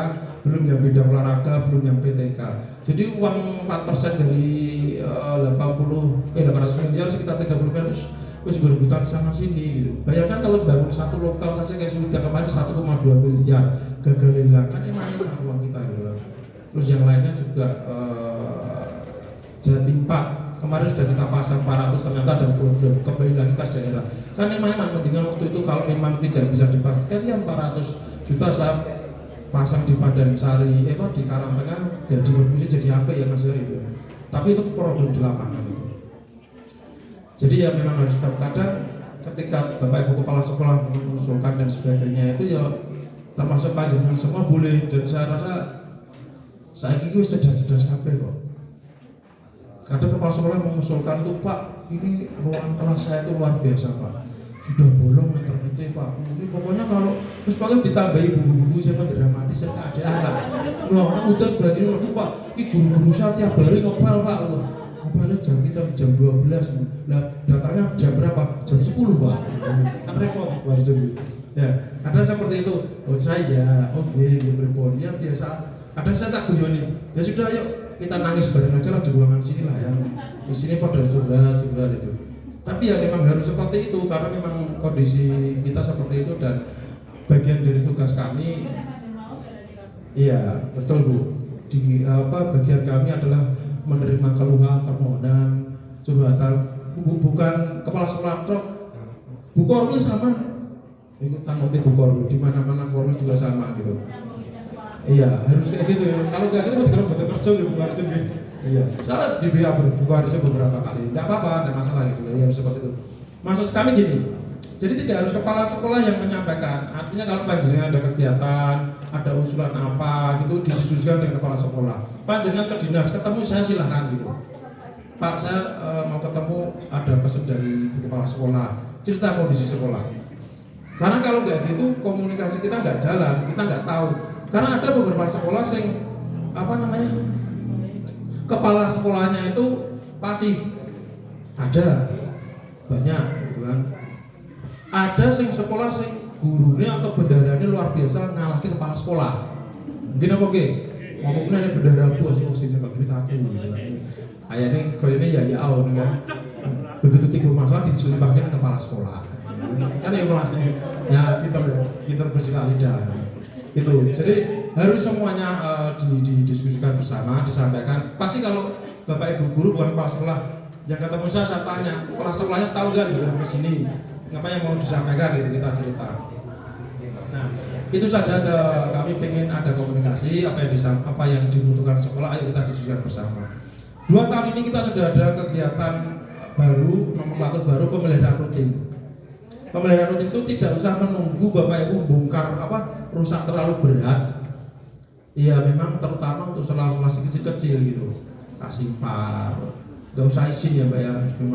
belum yang bidang olahraga, belum yang PTK. Jadi uang 4% dari 800 miliar sekitar 30 miliar terus berebutan sana sini gitu. Bayangkan kalau bangun satu lokal saja kayak Swida kemarin 1,2 miliar gagal hilang kan emang uang kita gitu. Terus yang lainnya juga Jatim Pak kemarin sudah kita pasang 400 ternyata ada problem, kembali lagi kas daerah. Kan memang mendingan waktu itu kalau memang tidak bisa dipastikan ya 400 juta saya pasang di Padang Sari, di Karangtengah jadi berfungsi jadi apa ya Mas itu. Tapi itu problem di lapangan itu. Jadi ya memang harus kita kadang ketika Bapak Ibu Kepala Sekolah mengusulkan dan sebagainya itu ya termasuk panjenengan semua boleh, dan saya rasa saya kira cerdas-cerdas kabeh kok. Kadang kepala sekolah mengusulkan tuh Pak, ini ruang kelas saya itu luar biasa Pak, sudah bolong internetnya Pak, ini pokoknya kalau terus pakai ditambahi bumbu-bumbu saya dramatis saya keadaan lah. Nah, anak udah berarti aku Pak, ini guru-guru saya tiap hari ngepel Pak, ngepelnya jam kita jam 12, nah datanya jam berapa? Jam 10 Pak, kan repot Pak jadi. Ya, kadang seperti itu, saya, repot, ya biasa. Kadang saya tak guyoni, ya sudah yuk kita nangis bareng aja lah di ruangan sini lah ya. Di sini pada curhat itu. Tapi ya memang harus seperti itu karena memang kondisi kita seperti itu dan bagian dari tugas kami. Iya betul Bu. Bagian kami adalah menerima keluhan, permohonan, curhatan. Bukan kepala sekolah tok. Bu Korwil sama. Ikutan motif Bu Korwil di mana-mana Korwil juga sama gitu. Iya, harus kayak gitu ya. Kalau kayak gitu mau betul kerja ya bukan kerja gitu. Iya. Saya di BA bukan kerja beberapa kali. Enggak apa-apa, enggak masalah gitu ya. Harus seperti itu. Maksud kami gini. Jadi tidak harus kepala sekolah yang menyampaikan. Artinya kalau panjenengan ada kegiatan, ada usulan apa gitu didiskusikan dengan kepala sekolah. Panjenengan ke dinas, ketemu saya silahkan gitu. Pak, saya mau ketemu, ada pesan dari kepala sekolah. Cerita kondisi sekolah. Karena kalau nggak gitu komunikasi kita nggak jalan, kita nggak tahu. Karena ada beberapa sekolah yang kepala sekolahnya itu pasif, ada banyak gitu kan. Ada yang sekolah yang gurunya atau bendaranya luar biasa ngalahin kepala sekolah. Mungkin apa ke? Ngomongnya ada bendara bos, sih kalau kita aku. Kayaknya ya kan. Begitu timbul masalah diselimpahkan kepala sekolah. Kan ya kelasnya, ya pintar bersikap lidah. Itu jadi harus semuanya didiskusikan bersama, disampaikan. Pasti kalau Bapak Ibu guru bukan kepala sekolah yang ketemu saya tanya kepala sekolahnya tahu nggak juga ke sini apa yang mau disampaikan gitu, kita cerita. Nah itu saja kami pengen ada komunikasi apa yang dibutuhkan sekolah, ayo kita diskusikan bersama. 2 tahun ini kita sudah ada kegiatan baru, nomenklatur baru, pemeliharaan rutin. Pemeliharaan rutin itu tidak usah menunggu Bapak Ibu bongkar rusak terlalu berat. Iya memang terutama untuk sekolah kecil-kecil gitu. Kasih par, nggak usah izin ya Mbak ya.